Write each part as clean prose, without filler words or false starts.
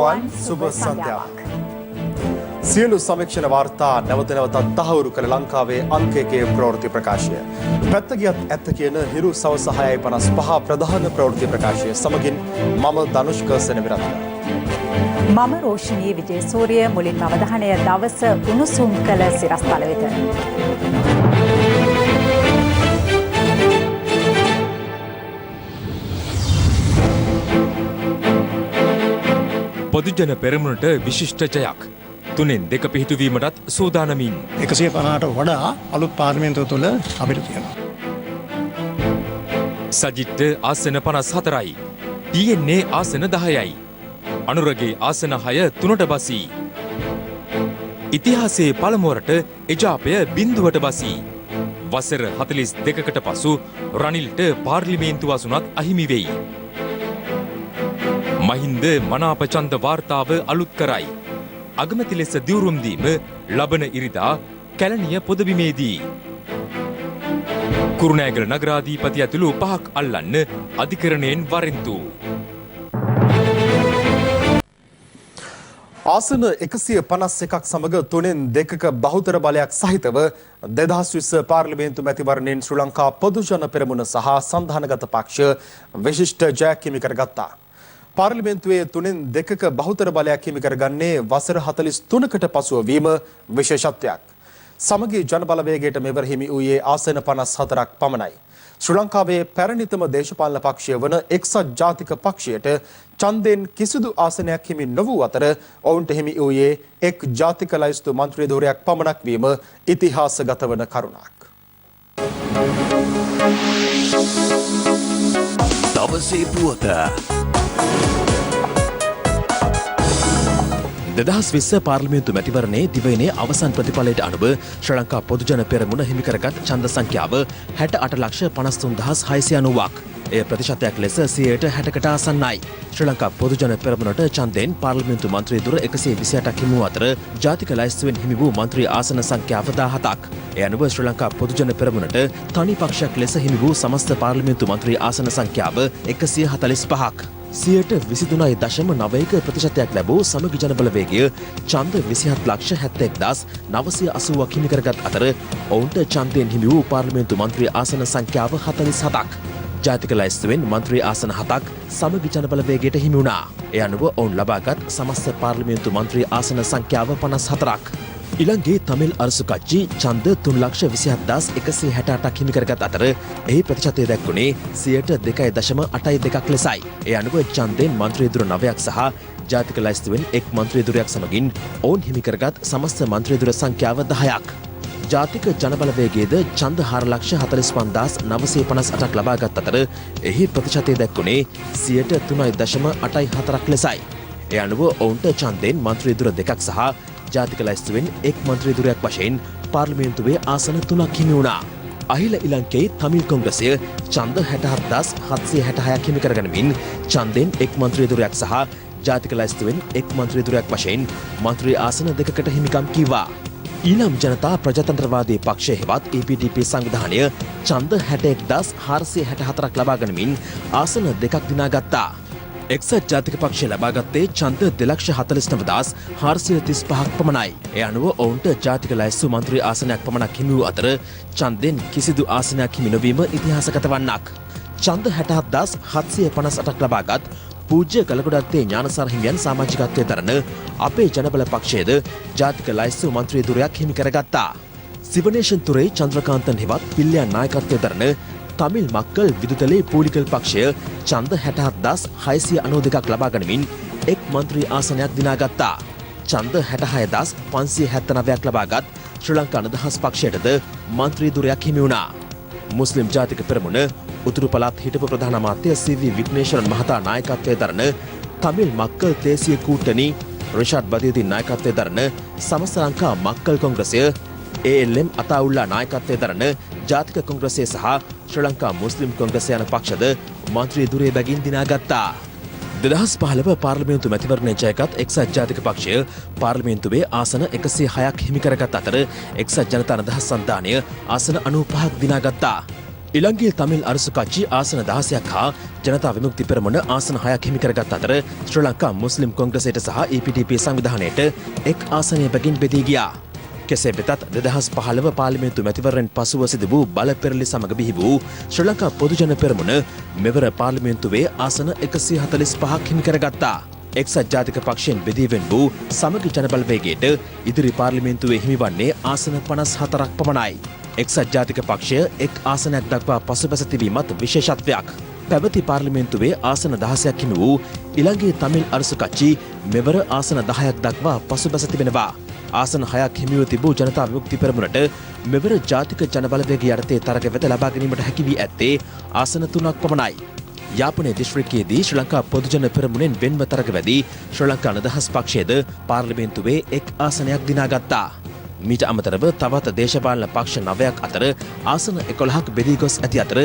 තෙරුවන් සුබ සන්ධ්‍යාවක්. සියලු සමීක්ෂණ වාර්තා නැවත නැවතත් තහවුරු කළ ලංකාවේ අංක 1 ප්‍රවෘත්ති ප්‍රකාශය. පැත්ත ගියත් ඇත්ත කියන හිරු සවස 6:55 ප්‍රධාන ප්‍රවෘත්ති ප්‍රකාශය සමගින් මම ධනුෂ්ක සෙනවිරත්න. මම රෝෂිනී විජේසූරිය. මුලින්ම අවධානය දවස උණුසුම් කළ සිරස්තල වෙත. පොදුජන පෙරමුණට විශිෂ්ට ජයක්. 3-2 පිහිටුවීමටත් සූදානමින් 150ට වඩා අලුත් පාර්ලිමේන්තුව තුළ අපිට තියෙනවා. සජිත්ට ආසන 54යි. TNA ආසන 10යි. අනුරගේ ආසන 6 3ට බසී. ඉතිහාසයේ පළමුවරට එජාපය බිඳුවට බසී. වසර 42කට පසු රනිල්ට පාර්ලිමේන්තු අසුනත් අහිමි වෙයි. මහින්ද මනාපචන්ද වාර්තාව අලුත් කරයි. අගමැති ලෙස දිවුරුම් දීම ලබන ඉරිදා කැලණිය පොදබිමේදී. කුරුණෑගල නගරාධිපති ඇතුළු 5ක් අල්ලන්න අධිකරණයෙන් වරෙන්තු. ආසන 151ක් සමග 3-2ක බහුතර බලයක් සහිතව 2020 පාර්ලිමේන්තු මැතිවරණයෙන් ශ්‍රී ලංකා පොදුජන පෙරමුණ සහ සංධානගත පක්ෂ විශිෂ්ට ජයක් හිමි කරගත්තා. පාර්ලිමේන්තුවේ 3-2ක බහුතර බලයක් හිමි කරගන්නේ වසර 43කට පසුව වීම විශේෂත්වයක්. සමගි ජන බලවේගයට මෙවර හිමි වූයේ ආසන 54ක් පමණයි. ශ්‍රී ලංකාවේ පැරණිතම දේශපාලන පක්ෂය වන එක්සත් ජාතික පක්ෂයට ඡන්දයෙන් කිසිදු ආසනයක් හිමි නොවූ අතර ඔවුන්ට හිමි වූයේ එක් ජාතික ලයිස්තු මන්ත්‍රී ධුරයක් පමණක් වීම ඉතිහාසගත වන කරුණක්. දවසේ පුවත 2020 පාර්ලිමේන්තු මැතිවරණයේ දිවයිනේ අවසන් ප්‍රතිඵලයට අනුව ශ්‍රී ලංකා පොදුජන පෙරමුණ හිමි කරගත් ඡන්ද සංඛ්‍යාව 68,53,690ක්. එය ප්‍රතිශතයක් ලෙස 60%කට ආසන්නයි. ශ්‍රී ලංකා පොදුජන පෙරමුණට ඡන්දයෙන් පාර්ලිමේන්තු මන්ත්‍රී දුර 128ක් හිමි වූ අතර ජාතික ලයිස්තුවෙන් හිමි වූ මන්ත්‍රී ආසන සංඛ්‍යාව 17ක්. ඒ අනුව ශ්‍රී ලංකා පොදුජන පෙරමුණට තනි පක්ෂයක් ලෙස හිමි වූ සමස්ත පාර්ලිමේන්තු මන්ත්‍රී ආසන සංඛ්‍යාව 145ක්. 23.91% ප්‍රතිශතයක් ලැබූ සමගි ජනබලවේගය ඡන්ද 27,71,980ක් හිමි කරගත් අතර ඔවුන්ට ඡන්දයෙන් හිමි වූ පාර්ලිමේන්තු මන්ත්‍රී ආසන සංඛ්‍යාව 47ක්. ජාතික ලයිස්තුවෙන් මන්ත්‍රී ආසන 7ක් සමගි ජනබලවේගයට හිමි වුණා. ඒ අනුව ඔවුන් ලබාගත් සමස්ත පාර්ලිමේන්තු මන්ත්‍රී ආසන සංඛ්‍යාව 54ක්. ඊළඟේ තමිල් අරසු කච්චි ඡන්ද 3,27,168ක් හිමි කරගත් අතර එහි ප්‍රතිශතය දක්වන්නේ 2.82ක් ලෙසයි. ඒ අනුව ඡන්දයෙන් මන්ත්‍රී දුර 9ක් සහ ජාතික ලයිස්තුවෙන් එක් මන්ත්‍රී දුරයක් සමගින් ඔවුන් හිමි කරගත් සමස්ත මන්ත්‍රී දුර සංඛ්‍යාව 10ක්. ජාතික ජනබලවේගයේද ඡන්ද 4,45,958ක් ලබාගත් අතර එහි ප්‍රතිශතය දක්වන්නේ 3.84ක් ලෙසයි. ඒ අනුව ඔවුන්ට ඡන්දයෙන් මන්ත්‍රී දුර 2ක් සහ ජාතික ලයිස්තුවෙන් එක් මන්ත්‍රී දුරයක් වශයෙන් පාර්ලිමේන්තුවේ ආසන 3ක් හිමි වුණා. අහිල ඉලංකේ තමිල් කොංග්‍රසය ඡන්ද 67,766ක් හිමි කරගනිමින් ඡන්දයෙන් එක් මන්ත්‍රී දුරයක් සහ ජාතික ලයිස්තුවෙන් එක් මන්ත්‍රී දුරයක් වශයෙන් මන්ත්‍රී ආසන 2කට හිමිකම් කිව්වා. ඊළම් ජනතා ප්‍රජාතන්ත්‍රවාදී පක්ෂය හෙවත් EPDP සංවිධානය ඡන්ද 61,464ක් ලබා ගනිමින් ආසන 2ක් දිනාගත්තා. එක්සත් ජාතික පක්ෂය ලබාගත්තේ ඡන්ද 2,49,435ක් පමණයි. ඒ අනුව ඔවුන්ට ජාතික ලයිස්තු මන්ත්‍රී ආසනයක් පමණක් හිමි වූ අතර ඡන්දෙන් කිසිදු ආසනයක් හිමි නොවීම ඉතිහාසගත වන්නක්. ඡන්ද 67,758ක් ලබාගත් පූජ්‍ය ගලගොඩත්තේ ඥානසාර හිමියන් සමාජිකත්වයේ දරන අපේ ජනබල පක්ෂයේද ජාතික ලයිස්තු මන්ත්‍රී දුරයක් හිමි කරගත්තා. සිවනේෂන් තුරේ චන්ද්‍රකාන්තන් හෙවත් පිල්ලියන් නායකත්වයේ දරන තමිල් මක්කල් විදුතලේ පූලිකල් පක්ෂය ඡන්ද 67,692ක් ලබා ගනිමින් එක් මන්ත්‍රී ආසනයක් දිනාගත්තා. ඡන්ද 66,579ක් ලබාගත් ශ්‍රී ලංකා නිදහස් පක්ෂයටද මන්ත්‍රී දුරයක් හිමි වුණා. මුස්ලිම් ජාතික පෙරමුණ උතුරු පළාත් හිටපු ප්‍රධාන අමාත්‍ය CV විග්නේශ්වරන් මහතා නායකත්වයේ දරන තමිල් මක්කල් දේශීය කූට්ටනි රිෂාඩ් බදියුදීන් නායකත්වයේ දරන සමස්ත ලංකා මක්කල් කොංග්‍රසය ALM අතාඋල්ලා නායකත්වයේ දරන ජාතික කොංග්‍රසය සහ ශ්‍රී ලංකා මුස්ලිම් කොංග්‍රසය යන පක්ෂද මන්ත්‍රී දුරේ බැගින් දිනාගත්තා. 2015 පාර්ලිමේන්තු මැතිවරණය ජයගත් එක්සත් ජාතික පක්ෂය පාර්ලිමේන්තුවේ ආසන 106ක් හිමි කරගත් අතර එක්සත් ජනතා නිදහස් සන්ධානය ආසන 95ක් දිනාගත්තා. ඉලංගේ තමිල් අරසු කච්චි ආසන 16ක් හා ජනතා විමුක්ති පෙරමුණ ආසන 6ක් හිමි කරගත් අතර ශ්‍රී ලංකා මුස්ලිම් කොංග්‍රසයට සහ EPDP සංවිධානයට එක් ආසනයකින් බෙදී ගියා. කෙසේ වෙතත් 2015 පාර්ලිමේන්තු මැතිවරණයෙන් පසුව සිදු වූ බල පෙරළි සමග බිහි වූ ශ්‍රී ලංකා පොදුජන පෙරමුණ මෙවර පාර්ලිමේන්තුවේ ආසන 145ක් හිමි කරගත්තා. එක්සත් ජාතික පක්ෂයෙන් බෙදී වෙන් වූ සමගි ජනබලවේගයට ඉදිරි පාර්ලිමේන්තුවේ හිමිවන්නේ ආසන 54ක් පමණයි. එක්සත් ජාතික පක්ෂය එක් ආසනයක් දක්වා පසුබැස තිබීමත් විශේෂත්වයක්. පැවති පාර්ලිමේන්තුවේ ආසන 16ක් හිමි වූ ඉලංගේ තමිල් අරසු කච්චි මෙවර ආසන 10ක් දක්වා පසුබැස තිබෙනවා. ආසන 6ක් හිමිව තිබූ ජනතා විමුක්ති පෙරමුණට මෙවර ජාතික ජනබලවේග යටතේ තරග වෙත ලබා ගැනීමට හැකි වී ඇත්තේ ආසන 3ක් පමණයි. යාපනයේ දිස්ත්‍රික්කයේදී ශ්‍රී ලංකා පොදුජන පෙරමුණෙන් වෙන්ව තරග වැදී ශ්‍රී ලංකා නිදහස් පක්ෂයේද පාර්ලිමේන්තුවේ එක් ආසනයක් දිනාගත්තා. මීට අමතරව තවත් දේශපාලන පක්ෂ 9ක් අතර ආසන 11ක් බෙදී ගොස් ඇති අතර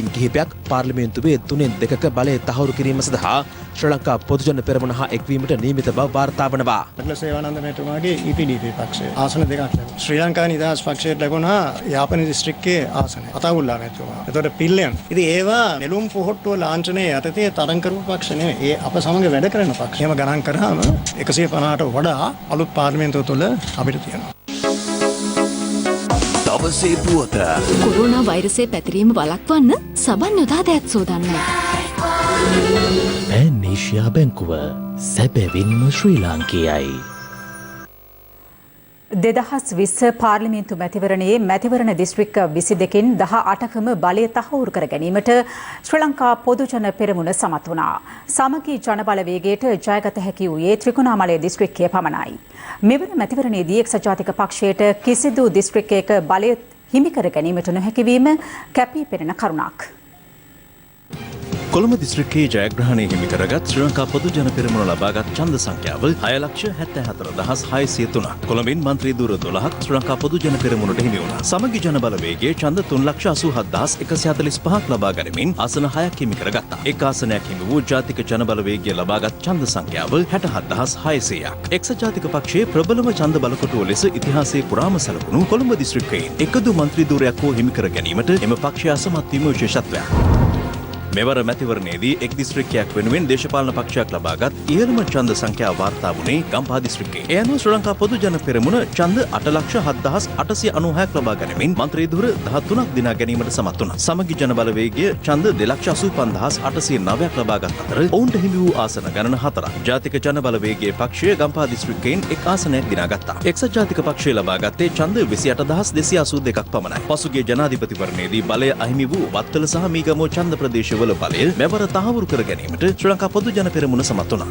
ඉන් කිහිපයක් පාර්ලිමේන්තුවේ 3/2ක බලය තහවුරු කිරීම සඳහා ශ්‍රී ලංකා පොදුජන පෙරමුණ හා එක්වීමට නියමිත බව වාර්තා වනවා. අග්ල සේවානන්ද මැතිතුමාගේ EPDP පක්ෂය ආසන 2ක් ලැබුණා. ශ්‍රී ලංකා නිදහස් පක්ෂයට ලැබුණා යාපන දිස්ත්‍රික්කයේ ආසන. අතවුල්ලා මැතිතුමා. එතකොට පිල්ලෙන්. ඉතින් ඒවා නෙළුම් පොහොට්ටුව ලාංඡනයේ යටතේ තරඟ කරපු පක්ෂ නෙවෙයි. ඒ අප සමග වැඩ කරන පක්ෂ. එහෙම ගණන් කරාම 150ට වඩා අලුත් පාර්ලිමේන්තුව තුළ අපිට තියෙනවා. දවසේ පුවත කොරෝනා වෛරසය පැතිරීම වළක්වන්න සබන් යොදා දෑත් සෝදන්න. ඒෂියා බැංකුව සැබැවින්ම ශ්‍රී ලාංකේයයි. 2020 පාර්ලිමේන්තු මැතිවරණයේ මැතිවරණ දිස්ත්‍රික්ක 22කින් 18කම බලය තහවුරු කර ගැනීමට ශ්‍රී ලංකා පොදුජන පෙරමුණ සමත් වුණා. සමගි ජනබලවේගයට ජයගත හැකි වූයේ ත්‍රිකුණාමලය දිස්ත්‍රික්කය පමණයි. මෙවර මැතිවරණයේදී එක්සත් ජාතික පක්ෂයට කිසිදු දිස්ත්‍රික්කයක බලය හිමි කර ගැනීමට නොහැකි වීම කැපී පෙනෙන කරුණක්. කොළඹ දිස්ත්‍රික්කයේ ජයග්‍රහණය හිමි කරගත් ශ්‍රී ලංකා පොදුජන පෙරමුණ ලබාගත් ඡන්ද සංඛ්‍යාව 6,74,603. කොළඹින් මන්ත්‍රී දුර 12ක් ශ්‍රී ලංකා පොදුජන පෙරමුණට හිමි වුණා. සමගි ජන බලවේගයේ ඡන්ද 3,87,145ක් ලබා ගනිමින් ආසන 6ක් හිමි කරගත්තා. එක් ආසනයක් හිමි වූ ජාතික ජන බලවේගය ලබාගත් ඡන්ද සංඛ්‍යාව 67,600ක්. එක්සත් ජාතික පක්ෂයේ ප්‍රබලම ඡන්ද බලකොටුව ලෙස ඉතිහාසයේ පුරාම සැලකුණු කොළඹ දිස්ත්‍රික්කයෙන් එකදු මන්ත්‍රී දුරයක් හෝ හිමි කර ගැනීමට එම පක්ෂය අසමත් වීම විශේෂත්වයක්. මෙවර මැතිවරණයේදී එක් දිස්ත්‍රික්කයක් වෙනුවෙන් දේශපාලන පක්ෂයක් ලබාගත් ඉහළම ඡන්ද සංඛ්‍යාව වාර්තා වුණේ ගම්පහ දිස්ත්‍රික්කයේ. ඒ අනුව ශ්‍රී ලංකා පොදුජන පෙරමුණ ඡන්ද 8,07,890ක් ලබා ගැනීමෙන් මන්ත්‍රී ධුර 13ක් දිනා ගැනීමට සමත් වුණා. සමගි ජන බලවේගය ඡන්ද 2,85,809ක් ලබාගත් අතර ඔවුන්ට හිමි වූ ආසන ගණන 4ක්. ජාතික ජන බලවේගයේ පක්ෂය ගම්පහ දිස්ත්‍රික්කයෙන් එක් ආසනයක් දිනාගත්තා. එක්සත් ජාතික පක්ෂය ලබාගත්තේ ඡන්ද 28,282ක් පමණයි. පසුගිය ජනාධිපතිවරණයේදී බලය අහිමි වූ වත්තල සහ මීගමෝ ඡන්ද ප්‍රදේශවල බලය මෙවර තහවුරු කර ගැනීමට ශ්‍රී ලංකා පොදුජන පෙරමුණ සමත් වුණා.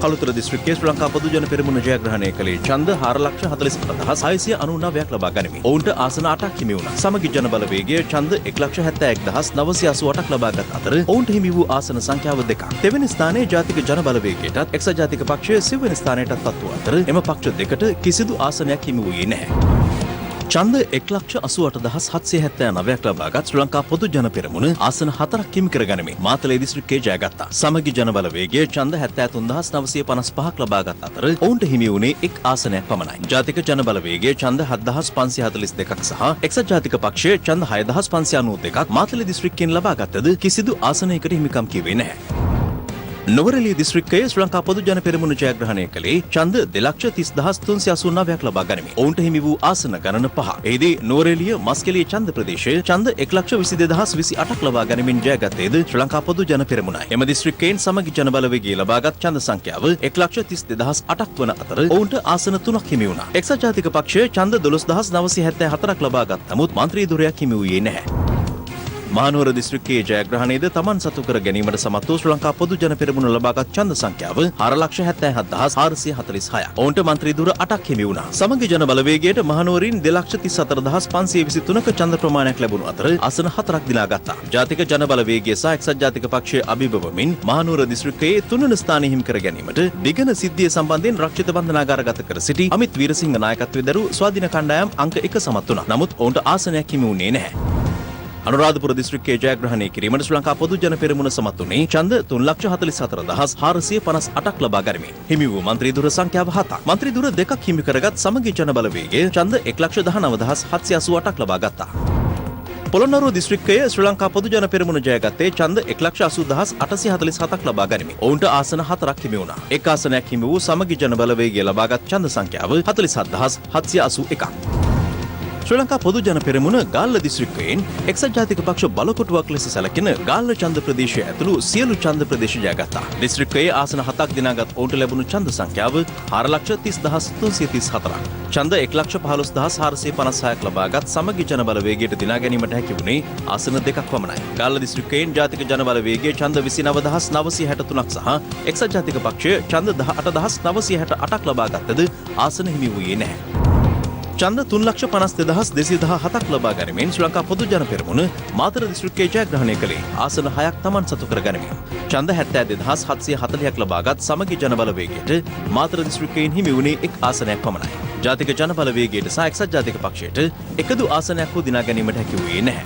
කළුතර දිස්ත්‍රික්කයේ ශ්‍රී ලංකා පොදුජන පෙරමුණ ජයග්‍රහණය කළේ ඡන්ද 4,48,699ක් ලබා ගනිමින් ඔවුන්ට ආසන 8ක් හිමි වුණා. සමගි ජන බලවේගය ඡන්ද 1,71,988ක් ලබාගත් අතර ඔවුන්ට හිමි වූ ආසන සංඛ්‍යාව 2ක්. දෙවැනි ස්ථානයේ ජාතික ජන බලවේගයටත් එක්සත් ජාතික පක්ෂය සිව්වෙනි ස්ථානයටත් පත් වූ අතර එම පක්ෂ දෙකට කිසිදු ආසනයක් හිමි වූයේ නැහැ. ඡන්ද 1,88,779ක් ලබාගත් ශ්‍රී ලංකා පොදුජන පෙරමුණ ආසන 4ක් හිමි කර ගනිමින් මාතලේ දිස්ත්‍රික්කයේ ජයගත්තා. සමගි ජන බලවේගය ඡන්ද 73,955ක් ලබාගත් අතර ඔවුන්ට හිමි වුණේ එක් ආසනයක් පමණයි. ජාතික ජන බලවේගය ඡන්ද 7,542ක් සහ එක්සත් ජාතික පක්ෂය ඡන්ද 6,592ක් මාතලේ දිස්ත්‍රික්කයෙන් ලබාගත්තද කිසිදු ආසනයකට හිමිකම් කිව්වේ නැහැ. නොවරෙලිය දිස්ත්‍රික්කයේ ශ්‍රී ලංකා පොදුජන පෙරමුණ ජයග්‍රහණය කළේ ඡන්ද 2,30,389ක් ලබා ගනිමින් ඔවුන්ට හිමි වූ ආසන ගණන 5. එෙහිදී නොවරෙලිය මස්කෙලිය ඡන්ද ප්‍රදේශයේ ඡන්ද 1,22,028ක් ලබා ගනිමින් ජයගත්තේද ශ්‍රී ලංකා පොදුජන පෙරමුණයි. එම දිස්ත්‍රික්කයෙන් සමගි ජන බලවේගය ලබාගත් ඡන්ද සංඛ්‍යාව 1,32,008ක් වන අතර ඔවුන්ට ආසන 3ක් හිමි වුණා. එක්සත් ජාතික පක්ෂය ඡන්ද 12,974ක් ලබාගත් නමුත් මන්ත්‍රී ධුරයක් හිමි වූයේ නැහැ. මහනුවර දිස්ත්‍රික්කයේ ජයග්‍රහණයද තමන් සතු කර ගැනීමට සමත් වූ ශ්‍රී ලංකා පොදුජන පෙරමුණ ලබාගත් ඡන්ද සංඛ්‍යාව 4,77,446ක්. ඔවුන්ට මන්ත්‍රී ධුර 8ක් හිමි වුණා. සමගි ජන බලවේගයට මහනුවරින් 2,34,523ක ඡන්ද ප්‍රමාණයක් ලැබුණු අතර ආසන 4ක් දිනාගත්තා. ජාතික ජන බලවේගය සහ එක්සත් ජාතික පක්ෂයේ අභිබවමින් මහනුවර දිස්ත්‍රික්කයේ 3 වන ස්ථානය හිමි කර ගැනීමට දිගන සිද්ධිය සම්බන්ධයෙන් රක්ෂිත බන්ධනාගාරගත කර සිටි අමිත් වීරසිංහ නායකත්වයේ දරූ ස්වාධීන කණ්ඩායම් අංක 1 සමත් වුණා. නමුත් ඔවුන්ට ආසනයක් හිමි වුණේ නැහැ. අනුරාධපුර දිස්ත්‍රික්කයේ ජයග්‍රහණය කිරීමට ශ්‍රී ලංකා පොදුජන පෙරමුණ සමත් වුණේ ඡන්ද 3,44,458ක් ලබා ගනිමින් හිමි වූ මන්ත්‍රී ධුර සංඛ්‍යාව 7ක්. මන්ත්‍රී ධුර 2ක් හිමි කරගත් සමගි ජන බලවේගය ඡන්ද 1,19,788ක් ලබා ගත්තා. පොළොන්නරුව දිස්ත්‍රික්කයේ ශ්‍රී ලංකා පොදු ජන පෙරමුණ ජයගත්තේ ඡන්ද 1,80,847ක් ලබා ගනිමින් ඔවුන්ට ආසන 4ක් හිමි වුණා. එක් ආසනයක් හිමි වූ සමගි ජන බලවේගය ලබාගත් ඡන්ද සංඛ්‍යාව 47,781ක්. ශ්‍රී ලංකා පොදු ජන පෙරමුණ ගාල්ල දිස්ත්‍රික්කයෙන් එක්සත් ජාතික පක්ෂ බලකොටුවක් ලෙස සැලකෙන ගාල්ල ඡන්ද ප්‍රදේශය ඇතුළු සියලු ඡන්ද ප්‍රදේශ ජයගත්තා. දිස්ත්‍රික්කයේ ආසන 7ක් දිනාගත් ඔවුන්ට ලැබුණු ඡන්ද සංඛ්‍යාව 4,30,334ක්. ඡන්ද 1,15,456ක් ලබාගත් සමගි ජන බලවේගයට දිනා ගැනීමට හැකි වුණේ ආසන 2ක් පමණයි. ගාල්ල දිස්ත්‍රික්කයෙන් ජාතික ජන බලවේගයේ ඡන්ද 29,963ක් සහ එක්සත් ජාතික පක්ෂය ඡන්ද 18,968ක් ලබාගත්තද ආසන හිමි වූයේ නැහැ. ඡන්ද 3,52,217ක් ලබා ගැනීමෙන් ශ්‍රී ලංකා පොදු ජන පෙරමුණ මාතර දිස්ත්‍රික්කයේ ජයග්‍රහණය කළේ ආසන 6ක් Taman සතු කර ගැනීම. ඡන්ද 72,740ක් ලබාගත් සමගි ජන බලවේගයට මාතර දිස්ත්‍රික්කයෙන් හිමි වුණේ එක් ආසනයක් පමණයි. ජාතික ජන බලවේගයට සහ එක්සත් ජාතික පක්ෂයට එකදු ආසනයක් හෝ දිනා ගැනීමට හැකි වූයේ නැහැ.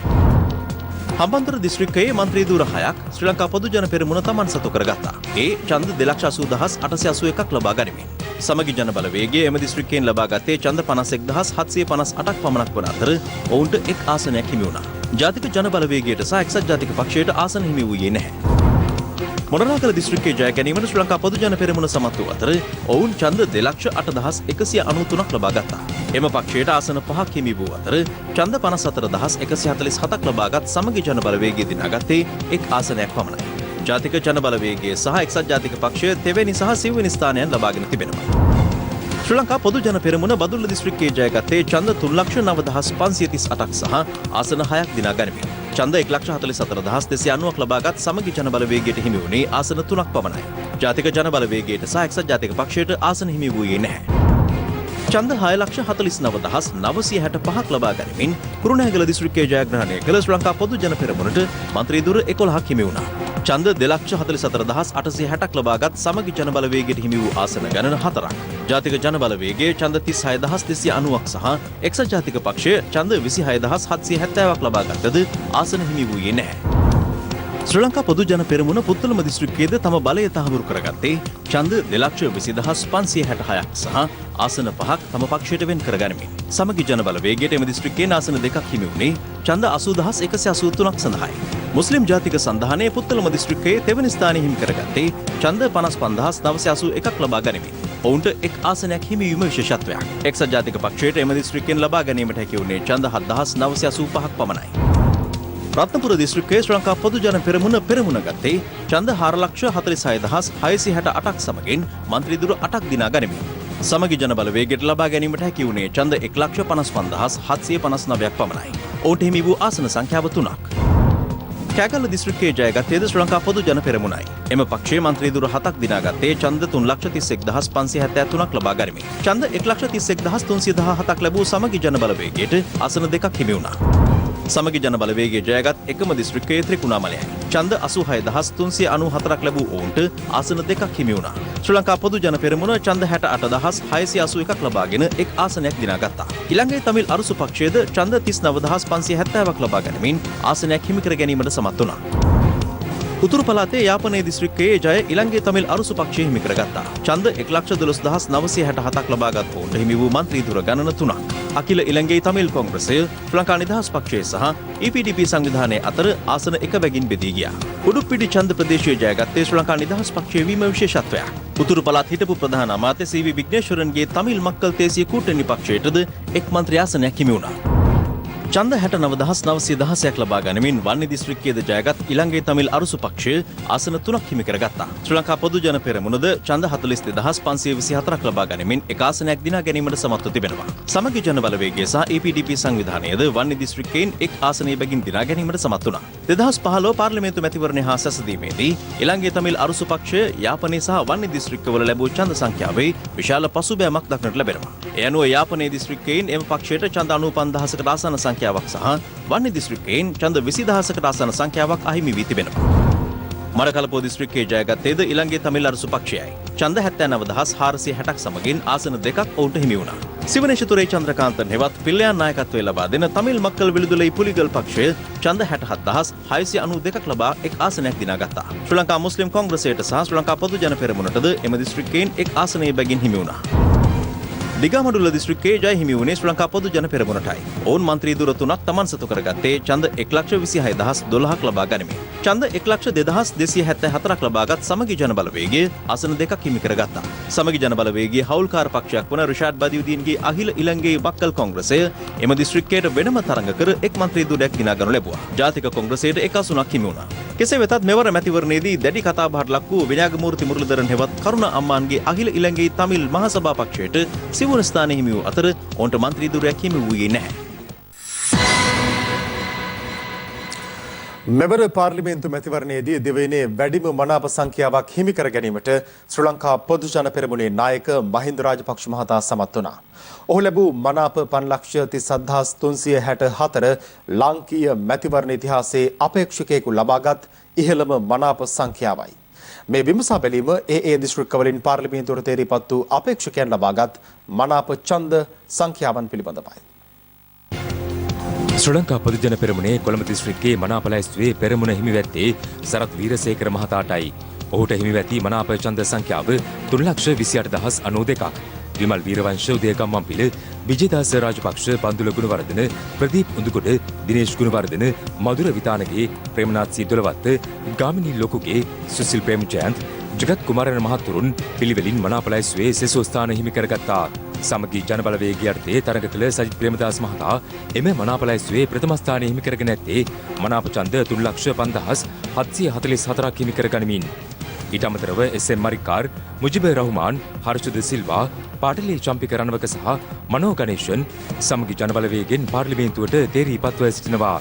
හම්බන්තොට දිස්ත්‍රික්කයේ මන්ත්‍රී ධූර 6ක් ශ්‍රී ලංකා පොදු ජන පෙරමුණ Taman සතු කරගත්තා. ඒ ඡන්ද 2,80,881ක් ලබා ගැනීමෙන් සමගි ජන බලවේගයේ එම දිස්ත්‍රික්කයෙන් ලබාගත්තේ ඡන්ද 51,758ක් පමණක් වන අතර ඔවුන්ට එක් ආසනයක් හිමි වුණා. ජාතික ජන බලවේගයට සහ එක්සත් ජාතික පක්ෂයට ආසන හිමි වූයේ නැහැ. මොනරාගල දිස්ත්‍රික්කයේ ජය ගැනීමට ශ්‍රී ලංකා පොදු ජන පෙරමුණ සමත් වූ අතර ඔවුන් ඡන්ද 2,08,193ක් ලබා ගත්තා. එම පක්ෂයට ආසන 5ක් හිමි වූ අතර ඡන්ද 54,147ක් ලබාගත් සමගි ජන බලවේගය දිනාගත්තේ එක් ආසනයක් පමණයි. ජාතික ජන බලවේගය සහ එක්සත් ජාතික පක්ෂය තෙවැනි සහ සිව්වෙනි ස්ථානයන් ලබාගෙන තිබෙනවා. ශ්‍රී ලංකා පොදු ජන පෙරමුණ බදුල්ල දිස්ත්‍රික්කයේ ජයගත්තේ ඡන්ද 3,09,538ක් සහ ආසන 6ක් දිනා ගනිමින් ඡන්ද 1,44,290ක් ලබාගත් සමගි ජන බලවේගයට හිමි වුණේ ආසන 3ක් පමණයි. ජාතික ජන බලවේගයට සහ එක්සත් ජාතික පක්ෂයට ආසන හිමි වූයේ නැහැ. ඡන්ද 6,49,965ක් ලබා ගනිමින් කුරුණෑගල දිස්ත්‍රික්කයේ ජයග්‍රහණය කළ ශ්‍රී ලංකා පොදු ජන පෙරමුණට මන්ත්‍රී ධුර 11ක් හිමි වුණා. ඡන්ද 2,44,860ක් ලබාගත් සමගි ජන බලවේගයට හිමි වූ ආසන ගණන 4ක්. ජාතික ජන බලවේගයේ ඡන්ද 36,290ක් සහ එක්සත් ජාතික පක්ෂය ඡන්ද 26,770ක් ලබාගත්තද ආසන හිමි වූයේ නැහැ. ශ්‍රී ලංකා පොදු ජන පෙරමුණ පුත්තලම දිස්ත්‍රික්කයේද තම බලය තහවුරු කරගත්තේ ඡන්ද 2,20,566ක් සහ ආසන 5ක් තම පක්ෂයට වෙන් කරගනිමින් සමගි ජන බලවේගයට එම දිස්ත්‍රික්කයේ ආසන 2ක් හිමි වුණේ ඡන්ද 80,183ක් සඳහායි. මුස්ලිම් ජාතික සන්ධානයේ පුත්තලම දිස්ත්‍රික්කයේ තෙවැනි ස්ථානය හිමි කරගත්තේ ඡන්ද 55,981ක් ලබා ගනිමින් ඔවුන්ට එක් ආසනයක් හිමිවීම විශේෂත්වයක්. එක්සත් ජාතික පක්ෂයට එම දිස්ත්‍රික්කයෙන් ලබා ගැනීමට හැකි වුණේ ඡන්ද 7,985ක් පමණයි. රත්නපුර දිස්ත්‍රික්කයේ ශ්‍රී ලංකා පොදු ජන පෙරමුණ ගත්තේ ඡන්ද 4,46,668ක් සමගින් මන්ත්‍රී ධුර 8ක් දිනා ගනිමින් සමගි ජන බලවේගයට ලබා ගැනීමට හැකි වුණේ ඡන්ද 1,55,759ක් පමණයි. ඔවුන්ට හිමි වූ ආසන සංඛ්‍යාව 3ක්. කෑගල්ල දිස්ත්‍රික්කයේ ජයගත්තේද ශ්‍රී ලංකා පොදු ජන පෙරමුණයි. එම පක්ෂයේ මන්ත්‍රී ධුර 7ක් දිනාගත්තේ ඡන්ද 3,31,573ක් ලබා ගනිමින් ඡන්ද 1,31,317ක් ලැබූ සමගි ජන බලවේගයට ආසන 2ක් හිමි වුණා. සමගි ජන බලවේගයේ ජයගත් එකම දිස්ත්‍රික්කයේ ත්‍රිකුණාමලයයි. ඡන්ද 86,394ක් ලැබූ ඔවුන්ට ආසන 2ක් හිමි වුණා. ශ්‍රී ලංකා පොදු ජන පෙරමුණ ඡන්ද 68,681ක් ලබාගෙන එක් ආසනයක් දිනාගත්තා. ඊළඟේ තමිල් අරුසු පක්ෂයේද ඡන්ද 39,570ක් ලබා ගැනීමෙන් ආසනයක් හිමි කර ගැනීමට සමත් වුණා. උතුරු පළාතේ යාපනයේ දිස්ත්‍රික්කයේ ජය ඊළඟේ තමිල් අරුසු පක්ෂය හිමි කරගත්තා. ඡන්ද 1,12,967ක් ලබාගත් ඔවුන්ට හිමි වූ මන්ත්‍රී ධුර ගණන 3ක්. අකිල ඉලංගේ තමිල් කොංග්‍රසය ශ්‍රී ලංකා නිදහස් පක්ෂය සහ EPDP සංවිධානයේ අතර ආසන 1 බැගින් බෙදී ගියා. උඩුපිටි ඡන්ද ප්‍රදේශයේ ජයගත්තේ ශ්‍රී ලංකා නිදහස් පක්ෂයේ වීම විශේෂත්වයක්. උතුරු පළාත් හිටපු ප්‍රධාන අමාත්‍ය CV විග්නේශ්වරන්ගේ තමිල් මක්කල් තේසිය කූට්ටනි පක්ෂයටද එක් මන්ත්‍රී ආසනයක් හිමි වුණා. ඡන්ද 69,916ක් ලබා ගනිමින් වන්නි දිස්ත්‍රික්කයේද ජයගත් ඊළඟේ තමිල් අරුසු පක්ෂය ආසන 3ක් හිමි කරගත්තා. ශ්‍රී ලංකා පොදු ජන පෙරමුණද ඡන්ද 42,524ක් ලබා ගනිමින් එක ආසනයක් දිනා ගැනීමට සමත්ව තිබෙනවා. සමගි ජන බලවේගය සහ EPDP සංවිධානයද වන්නි දිස්ත්‍රික්කයෙන් එක් ආසනයේ බැගින් දිනා ගැනීමට සමත් වුණා. 2015 පාර්ලිමේන්තු මැතිවරණය හා සැසඳීමේදී ඊළඟේ තමිල් අරුසු පක්ෂය යාපනයේ සහ වන්නි දිස්ත්‍රික්කවල ලැබූ ඡන්ද සංඛ්‍යාවේ විශාල පසුබෑමක් දක්නට ලැබෙනවා. ඒ අනුව යාපනයේ දිස්ත්‍රික්කයෙන් එම පක්ෂයට ඡන්ද 95,000කට ආසන සංඛ්‍යාවක් සහ වන්නි දිස්ත්‍රික්කයෙන් ඡන්ද 20,000කට ආසන සංඛ්‍යාවක් අහිමි වී තිබෙනවා. මඩකලපුව දිස්ත්‍රික්කයේ ජයගත්තේද ඊළඟේ තමිල් අරුසු පක්ෂයයි. ඡන්ද 79,460ක් සමගින් ආසන 2ක් ඔවුන්ට හිමි වුණා. සිවනේශතුරේ චන්ද්‍රකාන්තන් හෙවත් පිල්ලයන් නායකත්වයේ ලබා දෙන තමිල් මක්කල් විලිදුලේ පුලිගල් පක්ෂය ඡන්ද 67,692ක් ලබා එක් ආසනයක් දිනාගත්තා. ශ්‍රී ලංකා මුස්ලිම් කොංග්‍රසයට සහ ශ්‍රී ලංකා පොදු ජන පෙරමුණටද එම දිස්ත්‍රික්කයෙන් එක් ආසනයේ බැගින් හිමි වුණා. දිගමඩුල්ල දිස්ත්‍රික්කයේ ජය හිමි වුණේ ශ්‍රී ලංකා පොදු ජන පෙරමුණටයි. ඔවුන් මන්ත්‍රී දුර 3ක් තමන් සතු කරගත්තේ ඡන්ද 1,26,012ක් ලබා ගනිමින්. ඡන්ද 1,02,274ක් ලබාගත් සමගි ජන බලවේගය ආසන 2ක් හිමි කරගත්තා. සමගි ජන බලවේගයේ හවුල්කාර පක්ෂයක් වන රිෂාඩ් බදියුදීන්ගේ අහිල ඉලංගේ මක්කල් කොංග්‍රසය එම දිස්ත්‍රික්කයට වෙනම තරඟ කර එක් මන්ත්‍රී දුරයක් දිනා ගනු ලැබුවා. ජාතික කොංග්‍රසයට 180ක් හිමි වුණා. කෙසේ වෙතත් මෙවර මැතිවරණයේදී දැඩි කතාබහට ලක් වූ විනායකමූර්ති මුරලිදරන් හෙවත් කරුණා අම්මාන්ගේ අහිල ඉලංගේ තමිල් මහසභා පක්ෂයට සිවුන ස්ථානය හිමි වූ අතර ඔවුන්ට මන්ත්‍රී දුරයක් හිමි වූයේ නැහැ. මෙවර පාර්ලිමේන්තු මැතිවරණයේදී දෙවයිනේ වැඩිම මනාප සංඛ්‍යාවක් හිමි කර ගැනීමට ශ්‍රී ලංකා පොදු ජන පෙරමුණේ නායක මහින්ද රාජපක්ෂ මහතා සමත් වුණා. ඔහු ලැබූ මනාප 5,37,364 ලාංකීය මැතිවරණ ඉතිහාසයේ අපේක්ෂකයෙකු ලබාගත් ඉහළම මනාප සංඛ්‍යාවයි. මේ විමසා බැලීම ඒ දිස්ත්‍රික්කවලින් පාර්ලිමේන්තුවට තේරීපත් වූ අපේක්ෂකයන් ලබාගත් මනාප ඡන්ද සංඛ්‍යාවන් පිළිබඳවයි. ශ්‍රී ලංකා පොදු ජන පෙරමුණේ කොළඹ දිස්ත්‍රික්කයේ මනාප ලැයිස්තුවේ පෙරමුණ හිමිවැත්තේ සරත් වීරසේකර මහතාටයි. ඔහුට හිමිවැති මනාප ඡන්ද සංඛ්‍යාව 3,28,092ක්. විමල් වීරවංශ, උදයගම් මම්පිල, විජේදාස රාජපක්ෂ, බන්දුල ගුණවර්ධන, ප්‍රදීප් උඳුගොඩ, දිනේෂ් ගුණවර්ධන, මధుර විතානගේ, ප්‍රේමනාත් සීදොලවත්ත, ගාමිණී ලොකුගේ, සුසිල් ප්‍රේමජයන්ත්, ජගත් කුමාරන මහතුරුන් පිළිවෙලින් මනාප ලැයිස්තුවේ සෙසු ස්ථාන හිමි කරගත්තා. සමගි ජන බලවේගය යටතේ තරඟ කළ සජිත් ප්‍රේමදාස මහතා එම මනාප ලැයිස්තුවේ ප්‍රථම ස්ථානය හිමි කරගෙන ඇත්තේ මනාප ඡන්ද 3,05,744ක් හිමි කර ගනිමින්. ඊට අමතරව එස්.එම්. මරිකාර්, මුජිබ රහුමාන්, හර්ෂද සිල්වා, පාටලී චම්පික රණවක සහ මනෝ ගණේෂන් සමගි ජන බලවේගයෙන් පාර්ලිමේන්තුවට තේරීපත්ව සිටිනවා.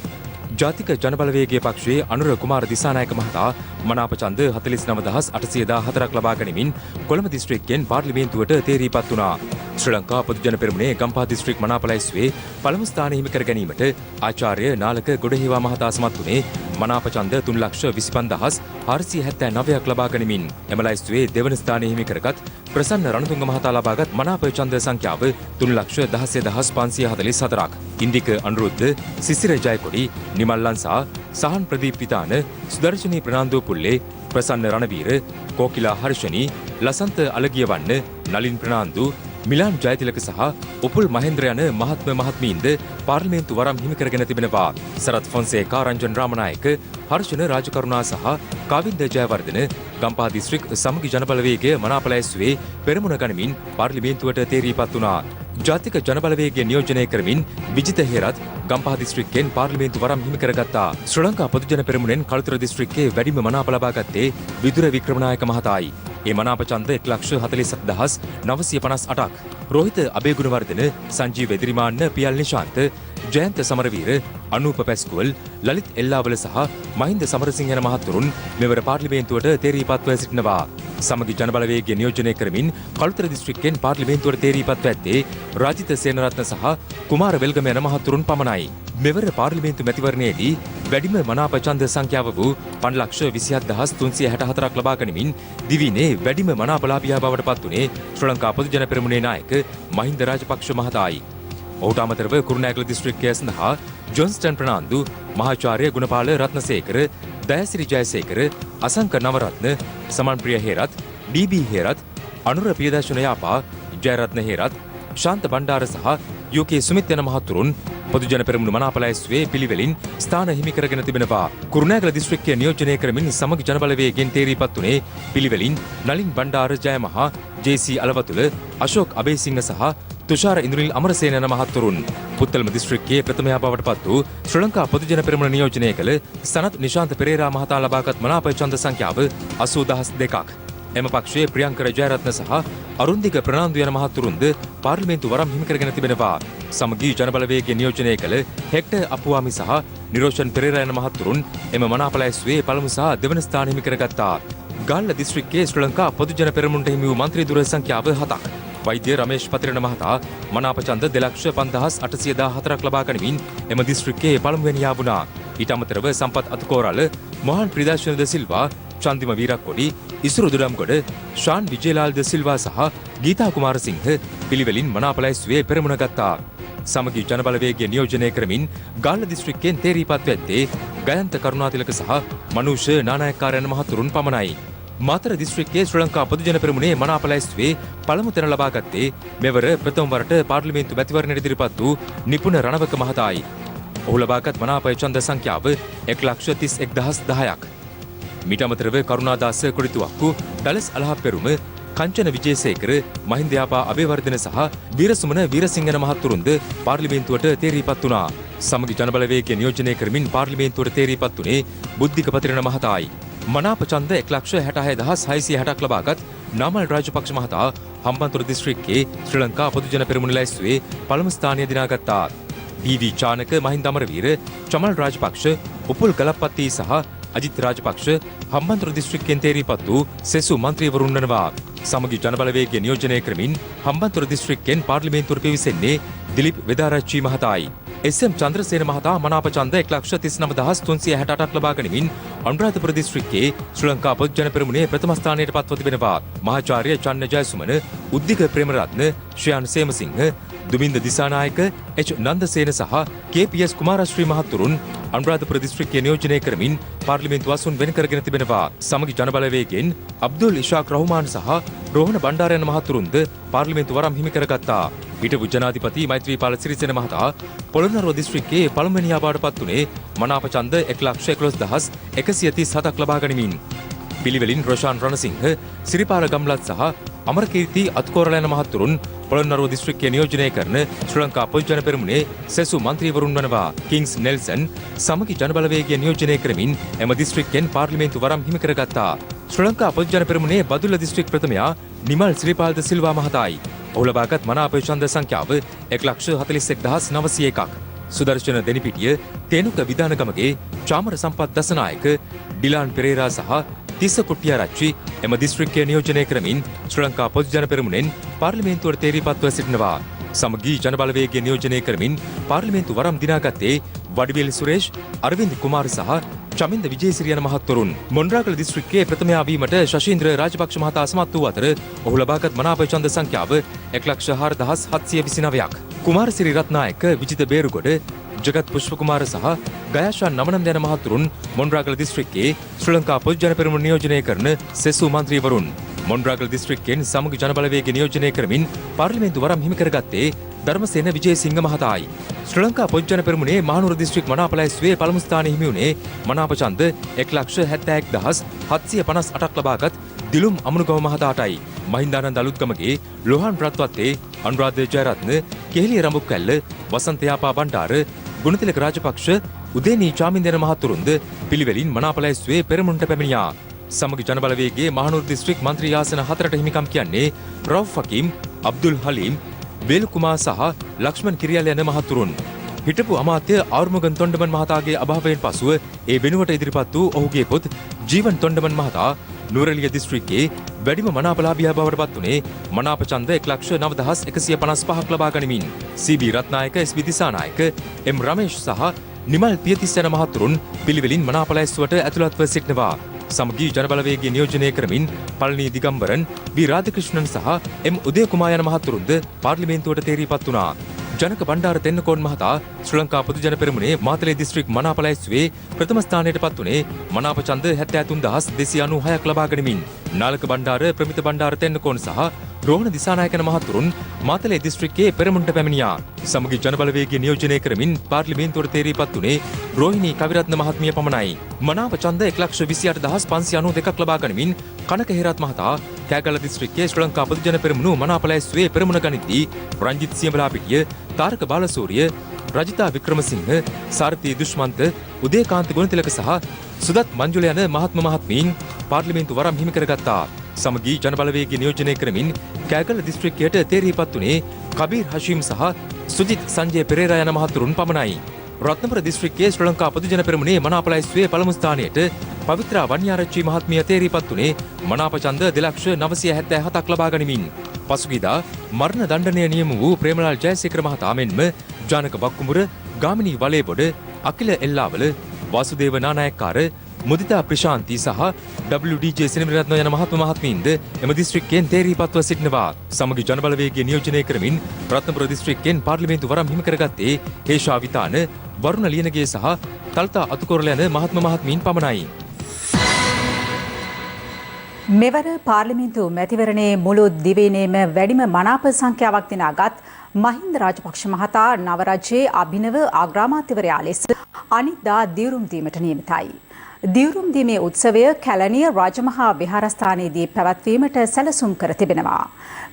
ජාතික ජන බලවේගයේ පක්ෂයේ අනුර කුමාර දිසානායක මහතා මනාප ඡන්ද 49,814ක් ලබා ගැනීමෙන් කොළඹ දිස්ත්‍රික්කයෙන් පාර්ලිමේන්තුවට තේරීපත් වුණා. ශ්‍රී ලංකා පොදු ජන පෙරමුණේ ගම්පහ දිස්ත්‍රික් මනාප ලැයිස්තුවේ පළමු ස්ථානය හිමි කර ගැනීමට ආචාර්ය නාලක ගොඩහේවා මහතා සමත් වුණේ මනාප ඡන්ද 3,25,479ක් ලබා ගැනීමෙන්. එම ලැයිස්තුවේ දෙවන ස්ථානය හිමි කරගත් ප්‍රසන්න රණතුංග මහතා ලබාගත් මනාප ඡන්ද සංඛ්‍යාව 3,16,044ක්. ඉන්දික අනුරුද්ධ, සිසිර ජයකොඩි, නිමල් ලංසා, සහන් ප්‍රදීප් විතාන, සුදර්ශනී ප්‍රනාන්දු පුල්ලේ, ප්‍රසන්න රණවීර, කෝකිලා හර්ෂණී, ලසන්ත අලගියවන්න, නලින් ප්‍රනාන්දු, මිලාන් ජයතිලක සහ උපුල් මහෙන්ද්‍ර යන මහත්ම මහත්මීන්ද පාර්ලිමේන්තු වරම් හිමි කරගෙන තිබෙනවා. සරත් ෆොන්සේකා, රංජන් රාමනායක, හර්ෂණ රාජකරුණා සහ කාවින්ද ජයවර්ධන ගම්පහ දිස්ත්‍රික් සමගි ජන බලවේගය මනාප ලැයිස්තුවේ පෙරමුණ ගනිමින් පාර්ලිමේන්තුවට තේරීපත් වුණා. ජාතික ජන බලවේගය නියෝජනය කරමින් විජිත හේරත් ගම්පහ දිස්ත්‍රික්කයෙන් පාර්ලිමේන්තු වරම් හිමි කරගත්තා. ශ්‍රී ලංකා පොදු ජන පෙරමුණෙන් කළුතර දිස්ත්‍රික්කයේ වැඩිම මනාප ලබා ගත්තේ විදුර වික්‍රමනායක මහතායි. ඒ මනාප ඡන්ද 1,47,958ක්. රෝහිත අබේගුණවර්ධන, සංජීව එදිරිමාන්න, පියල් නිශාන්ත, ජයන්ත සමරවීර, අනූප පැස්කුවල්, ලලිත් එල්ලාවල සහ මහින්ද සමරසිංහ යන මහතුරුන් මෙවර පාර්ලිමේන්තුවට තේරීපත්ව සිටිනවා. සමගි ජන බලවේගය නියෝජනය කරමින් කළුතර දිස්ත්‍රික්කයෙන් පාර්ලිමේන්තුවට තේරීපත්ව ඇත්තේ රාජිත සේනරත්න සහ කුමාර වෙල්ගම යන මහතුරුන් පමණයි. මෙවර පාර්ලිමේන්තු මැතිවරණයේදී වැඩිම මනාප ඡන්ද සංඛ්‍යාව වූ 5,27,364ක් ලබා ගැනීමෙන් දිවිනේ වැඩිම මනාපලාභියා බවට පත් වුණේ ශ්‍රී ලංකා පොදු ජන පෙරමුණේ නායක මහින්ද රාජපක්ෂ මහතායි. ඔහුට අමතරව කුරුණෑගල දිස්ත්‍රික්කය සඳහා ජොන්ස්ටන් ප්‍රනාන්දු, මහාචාර්ය ගුණපාල රත්නසේකර, දයසිරි ජයසේකර, අසංක නවරත්න, සමන්ප්‍රිය හේරත්, ඩී.බී. හේරත්, අනුර පියදර්ශන යාපා, ජයරත්න හේරත්, ශාන්ත බණ්ඩාර සහ යූ.කේ. සුමිත් යන මහතුරුන් පොදු ජන පෙරමුණ මනාප ලැයිස්තුවේ පිළිවෙලින් ස්ථාන හිමි කරගෙන තිබෙනවා. කුරුණෑගල දිස්ත්‍රික්කය නියෝජනය කරමින් සමගි ජන බලවේගයෙන් තේරීපත් වුණේ පිළිවෙලින් නලින් බණ්ඩාර ජයමහා, ජේ.සී. අලවතුල, අශෝක් අබේසිංහ සහ තුෂාර ඉන්ද්‍රනිල් අමරසේන යන මහතුරුන්. පුත්තලම දිස්ත්‍රික්කයේ ප්‍රථමයා බවට පත් වූ ශ්‍රී ලංකා පොදු ජන පෙරමුණ නියෝජනය කළ සනත් නිශාන්ත පෙරේරා මහතා ලබාගත් මනාප ඡන්ද සංඛ්‍යාව 80,002ක්. එම පක්ෂයේ ප්‍රියංකර ජයරත්න සහ අරුන්දික ප්‍රනාන්දු යන මහතුරුන්ද පාර්ලිමේන්තු වරම් හිමි කරගෙන තිබෙනවා. සමගි ජන බලවේගය නියෝජනය කළ හෙක්ටර් අපුවාමි සහ නිරෝෂන් පෙරේරා යන මහතුරුන් එම මනාප ලැයිස්තුවේ පළමු සහ දෙවන ස්ථාන හිමි කරගත්තා. ගාල්ල දිස්ත්‍රික්කයේ ශ්‍රී ලංකා පොදු ජන පෙරමුණට හිමි වූ මන්ත්‍රී දුර සංඛ්‍යාව 7ක්. වෛද්‍ය රමේෂ් පතිරණ මහතා මනාප ඡන්ද 2,05,814ක් ලබා ගැනීමෙන් එම දිස්ත්‍රික්කයේ පළමුවැනියා වුණා. ඊට අමතරව සම්පත් අතුකෝරළ, මොහන් ප්‍රිදාශන ද සිල්වා, චන්දිම වීරක්කොඩි, ඉසුරු දුඩම්ගොඩ, ශාන් විජේලාල් ද සිල්වා සහ ගීතා කුමාරසිංහ පිළිවෙලින් මනාප ලැයිස්තුවේ පෙරමුණ ගත්තා. සමගි ජන බලවේගය නියෝජනය කරමින් ගාල්ල දිස්ත්‍රික්කයෙන් තේරීපත් ඇත්තේ ගයන්ත කරුණාතිලක සහ මනුෂ නානායක්කාර යන මහතුරුන් පමණයි. මාතර දිස්ත්‍රික්කයේ ශ්‍රී ලංකා පොදුජන පෙරමුණේ මනාප ලැයිස්තුවේ පළමු තැන ලබා ගත්තේ මෙවර ප්‍රථම වරට පාර්ලිමේන්තු මැතිවරණයට ඉදිරිපත් වූ නිපුණ රණවක මහතායි. ඔහු ලබාගත් මනාප ඡන්ද සංඛ්‍යාව 1,31,1000ක්. මීට අමතරව කරුණාදාස කොඩිතුවක්කු, ඩලස් අලහප්පෙරුම, කංචන විජේසේකර, මහින්ද යාපා අබේවර්ධන සහ වීරසුමන වීරසිංහන මහත්තුරුන්ද පාර්ලිමේන්තුවට තේරීපත් වුණා. සමගි ජනබලවේගය නියෝජනය කරමින් පාර්ලිමේන්තුවට තේරීපත් වුණේ බුද්ධික පතිරණ මහතායි. මනාප ඡන්ද 1,66,660ක් ලබාගත් නාමල් රාජපක්ෂ මහතා හම්බන්තොට දිස්ත්‍රික්කයේ ශ්‍රී ලංකා පොදුජන පෙරමුණ ලැයිස්තුවේ පළමු ස්ථානය දිනාගත්තා. පී.වී. චානක, මහින්ද අමරවීර, චමල් රාජපක්ෂ, උපුල් ගලප්පත්ති සහ අජිත් රාජපක්ෂ හම්බන්තොට දිස්ත්‍රික්කයෙන් තේරීපත් වූ සෙසු මන්ත්‍රීවරුන් වනවා. සමගි ජනබලවේගය නියෝජනය කරමින් හම්බන්තොට දිස්ත්‍රික්කයෙන් පාර්ලිමේන්තුවට පිවිසෙන්නේ දිලිප් වෙදාරච්චි මහතායි. එස්.එම්. චන්ද්‍රසේන මහතා මනාප ඡන්ද 1,39,368ක් ලබා ගනිමින් අනුරාධපුර දිස්ත්‍රික්කයේ ශ්‍රී ලංකා පොදුජන පෙරමුණේ ප්‍රථම ස්ථානයට පත්ව තිබෙනවා. මහාචාර්ය චන්න ජයසුමන, උද්දික ප්‍රේමරත්න, ශ්‍රියාන් සේමසිංහ, දුමින්ද දිසානායක, එච් නන්දසේන සහ කේ.පී.එස්. කුමාරශ්‍රී මහත්තුරුන් අනුරාධපුර දිස්ත්‍රික්කයේ නියෝජනය කරමින් පාර්ලිමේන්තු අසුන් වෙන කරගෙන තිබෙනවා. සමගි ජනබලවේගයෙන් අබ්දුල් ඉෂාක් රහුමාන් සහ රෝහණ බණ්ඩාර යන මහත්තුරුන්ද පාර්ලිමේන්තු වරම් හිමි කරගත්තා. හිටපු ජනාධිපති මෛත්‍රීපාල සිරිසේන මහතා පොළොන්නරුව දිස්ත්‍රික්කයේ පළමුවෙනි යාබාට පත් වුණේ මනාප ඡන්ද 1,11,137ක් ලබා ගනිමින්. පිළිවෙලින් රොෂාන් රණසිංහ, සිරිපාල ගම්ලත් සහ අමරකීර්ති අත්කෝරල යන මහත්තුරුන් පොළොන්නරුව දිස්ත්‍රික්කයේ නියෝජනය කරන ශ්‍රී ලංකා පොදුජන පෙරමුණේ සෙසු මන්ත්‍රීවරුන් වනවා. කිංස් නෙල්සන් සමගි ජනබලවේගය නියෝජනය කරමින් එම දිස්ත්‍රික්කයෙන් පාර්ලිමේන්තු වරම් හිමි කරගත්තා. ශ්‍රී ලංකා පොදුජන පෙරමුණේ බදුල්ල දිස්ත්‍රික් ප්‍රථමයා නිමල් ශ්‍රීපාල්ද සිල්වා මහතායි. ඔහු ලබාගත් මනාප ඡන්ද සංඛ්‍යාව 1,41,901ක්. සුදර්ශන දෙනිපිටිය, තේනුක විධානගමගේ චාමර සම්පත් දසනායක, ඩිලාන් පෙරේරා සහ තිස්ස කුට්ටිආරච්චි එම දිස්ත්‍රික්කය නියෝජනය කරමින් ශ්‍රී ලංකා පොදුජන පෙරමුණෙන් පාර්ලිමේන්තුවට තේරීපත්ව සිටිනවා. සමගි ජනබලවේගය නියෝජනය කරමින් පාර්ලිමේන්තු වරම් දිනාගත්තේ වඩිවේල් සුරේෂ්, අරවින්ද කුමාර සහ චමින්ද විජේසිරි යන මහත්වරුන්. මොණරාගල දිස්ත්‍රික්කයේ ප්‍රථමයා වීමට ශෂීන්ද්‍ර රාජපක්ෂ මහතා සමත් වූ අතර ඔහු ලබාගත් මනාප ඡන්ද සංඛ්‍යාව 1,04,729ක්. කුමාරසිරි රත්නායක, විජිත බේරුගොඩ, ජගත් පුෂ්පකුමාර සහ ගයාෂා නමනන්ද යන මහත්වරුන් මොණරාගල දිස්ත්‍රික්කයේ ශ්‍රී ලංකා පොදුජන පෙරමුණ නියෝජනය කරන සෙසු මන්ත්‍රීවරුන්. මොණරාගල දිස්ත්‍රික්කයෙන් සමගි ජනබලවේගය නියෝජනය කරමින් පාර්ලිමේන්තු වරම් හිමි කරගත්තේ ධර්මසේන විජේසිංහ මහතායි. ශ්‍රී ලංකා පොදුජන පෙරමුණේ මහනුවර දිස්ත්‍රික් මනාප ලැයිස්තුවේ පළමු ස්ථානය හිමි වුණේ මනාප ඡන්ද 1,71,758ක් ලබාගත් දිලුම් අමනුගම මහතාටයි. මහින්දානන්ද අලුත්ගමගේ, ලොහාන් රත්වත්තේ, අනුරාධ ජයරත්න, කෙහෙලිය රඹුක්කැල්ල, වසන්ත යාපා බණ්ඩාර, ගුණතිලක රාජපක්ෂ, උදේනී චාමින්දන මහත්තුරුන්ද පිළිවෙලින් මනාප ලැයිස්තුවේ පෙරමුණට පැමිණියා. සමගි ජනබලවේගයේ මහනුවර දිස්ත්‍රික් මන්ත්‍රී ආසන 4ට හිමිකම් කියන්නේ රවුෆ් හකීම්, අබ්දුල් හලීම්, වේලුකුමාර් සහ ලක්ෂ්මන් කිරියල් යන මහත්තුරුන්. හිටපු අමාත්‍ය ආරුමුගන් තොණ්ඩමන් මහතාගේ අභාවයෙන් පසුව ඒ වෙනුවට ඉදිරිපත් වූ ඔහුගේ පුත් ජීවන් තොණ්ඩමන් මහතා නුවරඑළිය දිස්ත්‍රික්කයේ වැඩිම මනාපලාභියා බවට පත් වුණේ මනාප ඡන්ද 1,09,155ක් ලබා ගනිමින්. සී.බී. රත්නායක, එස්.බී. දිසානායක, එම් රමේෂ් සහ නිමල් පියතිස්ස යන මහත්තුරුන් පිළිවෙලින් මනාප ලැයිස්තුවට ඇතුළත්ව සිටිනවා. සමගි ජනබලවේගය නියෝජනය කරමින් පළනී දිගම්බරන්, වී රාධකෘෂ්ණන් සහ එම් උදයකුමාර යන මහත්තුරුන්ද පාර්ලිමේන්තුවට තේරීපත් වුණා. ජනක බණ්ඩාර තෙන්නකෝන් මහතා ශ්‍රී ලංකා පොදුජන පෙරමුණේ මාතලේ දිස්ත්‍රික් මනාප ලැයිස්තුවේ ප්‍රථම ස්ථානයට පත් වුණේ මනාප ඡන්ද 73,296ක් ලබා ගනිමින්. නාලක බණ්ඩාර, ප්‍රමිත බණ්ඩාර තෙන්නකෝන් සහ රෝහණ දිසානායක යන මහත්තුරුන් මාතලේ දිස්ත්‍රික්කයේ පෙරමුණට පැමිණියා. සමගි ජනබලවේගය නියෝජනය කරමින් පාර්ලිමේන්තුවට තේරීපත් වුණේ රෝහිණී කවිරත්න මහත්මිය පමණයි. මනාප ඡන්ද 1,28,592ක් ලබා ගනිමින් කනක හේරත් මහතා කෑගල්ල දිස්ත්‍රික්කයේ ශ්‍රී ලංකා පොදුජන පෙරමුණු මනාප ලැයිස්තුවේ පෙරමුණ ගනිද්දී රංජිත් සියඹලාපිටිය, තාරක බාලසූරිය, රජිතා වික්‍රමසිංහ, සාරති දුෂ්මන්ත, උදේකාන්ත ගුණතිලක සහ සුදත් මංජුල යන මහත්ම මහත්මීන් පාර්ලිමේන්තු වරම් හිමි කරගත්තා. සමගි ජනබලවේගය නියෝජනය කරමින් කෑගල්ල දිස්ත්‍රික්කයට තේරීපත් වුණේ කබීර් හෂීම් සහ සුජිත් සංජය පෙරේරා යන මහත්තුරුන් පමණයි. රත්නපුර දිස්ත්‍රික්කයේ ශ්‍රී ලංකා පොදුජන පෙරමුණේ මනාප ලැයිස්තුවේ පළමු ස්ථානයට පවිත්‍රා වන්‍යාරච්චි මහත්මිය තේරීපත් වුණේ මනාප ඡන්ද 2,977ක් ලබා ගනිමින්. පසුගියදා මරණ දණ්ඩනය නියම වූ ප්‍රේමලාල් ජයසේකර මහතා මෙන්ම ජානක බක්කුමුර, ගාමිණී වලේබොඩ, අකිල එල්ලාවල, වාසුදේව නානායක්කාර, මුදිතා ප්‍රශාන්ති සහ WDJ සිනමරත්න යන මහත්ම මහත්මීන්ද එම දිස්ත්‍රික්කයෙන් තේරීපත්ව සිටිනවා. සමගි ජනබලවේගය නියෝජනය කරමින් රත්නපුර දිස්ත්‍රික්කයෙන් පාර්ලිමේන්තු වරම් හිමි කරගත්තේ හේෂා විතාන, වරුණ ලියනගේ සහ තල්තා අතුකොරල යන මහත්ම මහත්මීන් පමණයි. මෙවර පාර්ලිමේන්තු මැතිවරණයේ මුළු දිවයිනේම වැඩිම මනාප සංඛ්‍යාවක් දිනාගත් මහින්ද රාජපක්ෂ මහතා නව රජයේ අභිනව අග්‍රාමාත්‍යවරයා ලෙස අනිද්දා දිවුරුම් දීමට නියමිතයි. දිවුරුම් දීමේ උත්සවය කැලණිය රාජමහා විහාරස්ථානයේදී පැවැත්වීමට සැලසුම් කර තිබෙනවා.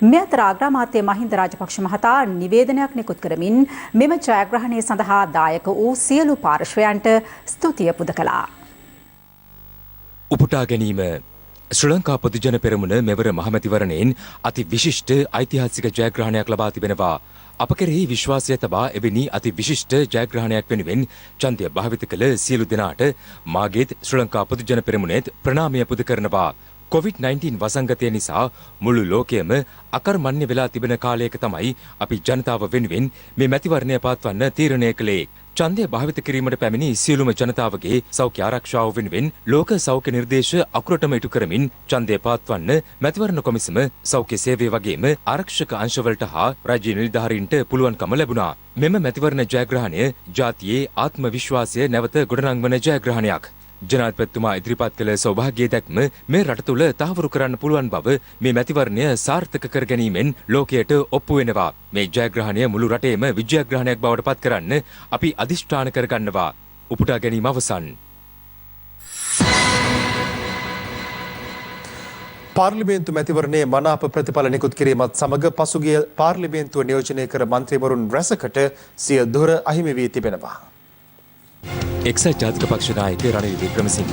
මේ අතර අග්‍රාමාත්‍ය මහින්ද රාජපක්ෂ මහතා නිවේදනයක් නිකුත් කරමින් මෙම ජයග්‍රහණය සඳහා දායක වූ සියලු පාර්ශ්වයන්ට ස්තුතිය පුද කළා. උපුටා ගැනීම ශ්‍රී ලංකා පොදුජන පෙරමුණ මෙවර මහමැතිවරණයෙන් අති විශිෂ්ට ඓතිහාසික ජයග්‍රහණයක් ලබා තිබෙනවා. අප කෙරෙහි විශ්වාසය තබා එවැනි අති විශිෂ්ට ජයග්‍රහණයක් වෙනුවෙන් ඡන්දය භාවිත කළ සියලු දෙනාට මාගේත් ශ්‍රී ලංකා පොදුජන පෙරමුණේත් ප්‍රණාමය පුද කරනවා. COVID-19 වසංගතය නිසා මුළු ලෝකයම අකර්මණ්‍ය වෙලා තිබෙන කාලයක තමයි අපි ජනතාව වෙනුවෙන් මේ මැතිවරණය පවත්වන්න තීරණය කළේ. ඡන්දය භාවිත කිරීමට පැමිණි සියලුම ජනතාවගේ සෞඛ්‍ය ආරක්ෂාව වෙනුවෙන් ලෝක සෞඛ්‍ය නිර්දේශ අකුරටම ඉටු කරමින් ඡන්දය පවත්වන්න මැතිවරණ කොමිසම සෞඛ්‍ය සේවය වගේම ආරක්ෂක අංශවලට හා රාජ්‍ය නිලධාරීන්ට පුළුවන්කම ලැබුණා. මෙම මැතිවරණ ජයග්‍රහණය ජාතියේ ආත්ම විශ්වාසය නැවත ගොඩනංවන ජයග්‍රහණයක්. ජනාධිපතිතුමා ඉදිරිපත් කළ සෞභාග්‍ය දැක්ම මේ රට තුළ තහවුරු කරන්න පුළුවන් බව මේ මැතිවරණය සාර්ථක කර ගැනීමෙන් ලෝකයට ඔප්පු වෙනවා. මේ ජයග්‍රහණය මුළු රටේම විජයග්‍රහණයක් බවට පත් කරන්න අපි අධිෂ්ඨාන කරගන්නවා. උපුටා ගැනීම අවසන්. පාර්ලිමේන්තු මැතිවරණයේ මනාප ප්‍රතිඵල නිකුත් කිරීමත් සමග පසුගිය පාර්ලිමේන්තුව නියෝජනය කර මන්ත්‍රීවරුන් රැසකට සිය දොර අහිමි වී තිබෙනවා. එක්සත් ජාතික පක්ෂ නායක රනිල් වික්‍රමසිංහ,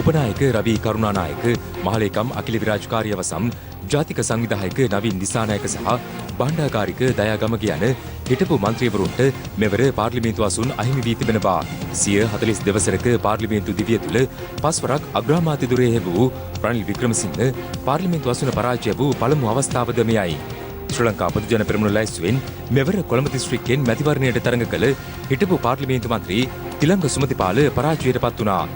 උපනායක රවී කරුණානායක, මහලේකම් අකිල විරාජකාරිය වසම්, ජාතික සංවිධායක නවීන් දිසානායක සහ බණ්ඩාකාරික දයාගමග යන හිටපු මන්ත්‍රීවරුන්ට මෙවර පාර්ලිමේන්තු අසුන් අහිමි වී තිබෙනවා. 140 දවසක පාර්ලිමේන්තු දිවිය තුළ පස්වරක් අග්‍රාමාත්‍ය ධුරය හෙවූ රනිල් වික්‍රමසිංහ පාර්ලිමේන්තු අසුන පරාජය වූ පළමු අවස්ථාවද මෙයයි. ශ්‍රී ලංකා පොදුජන පෙරමුණ ලැයිස්තුවෙන් මෙවර කොළඹ දිස්ත්‍රික්කයෙන් මැතිවරණයට තරඟ කළ හිටපු පාර්ලිමේන්තු මන්ත්‍රී තිලංග සුමතිපාල පරාජයට පත් වුණා.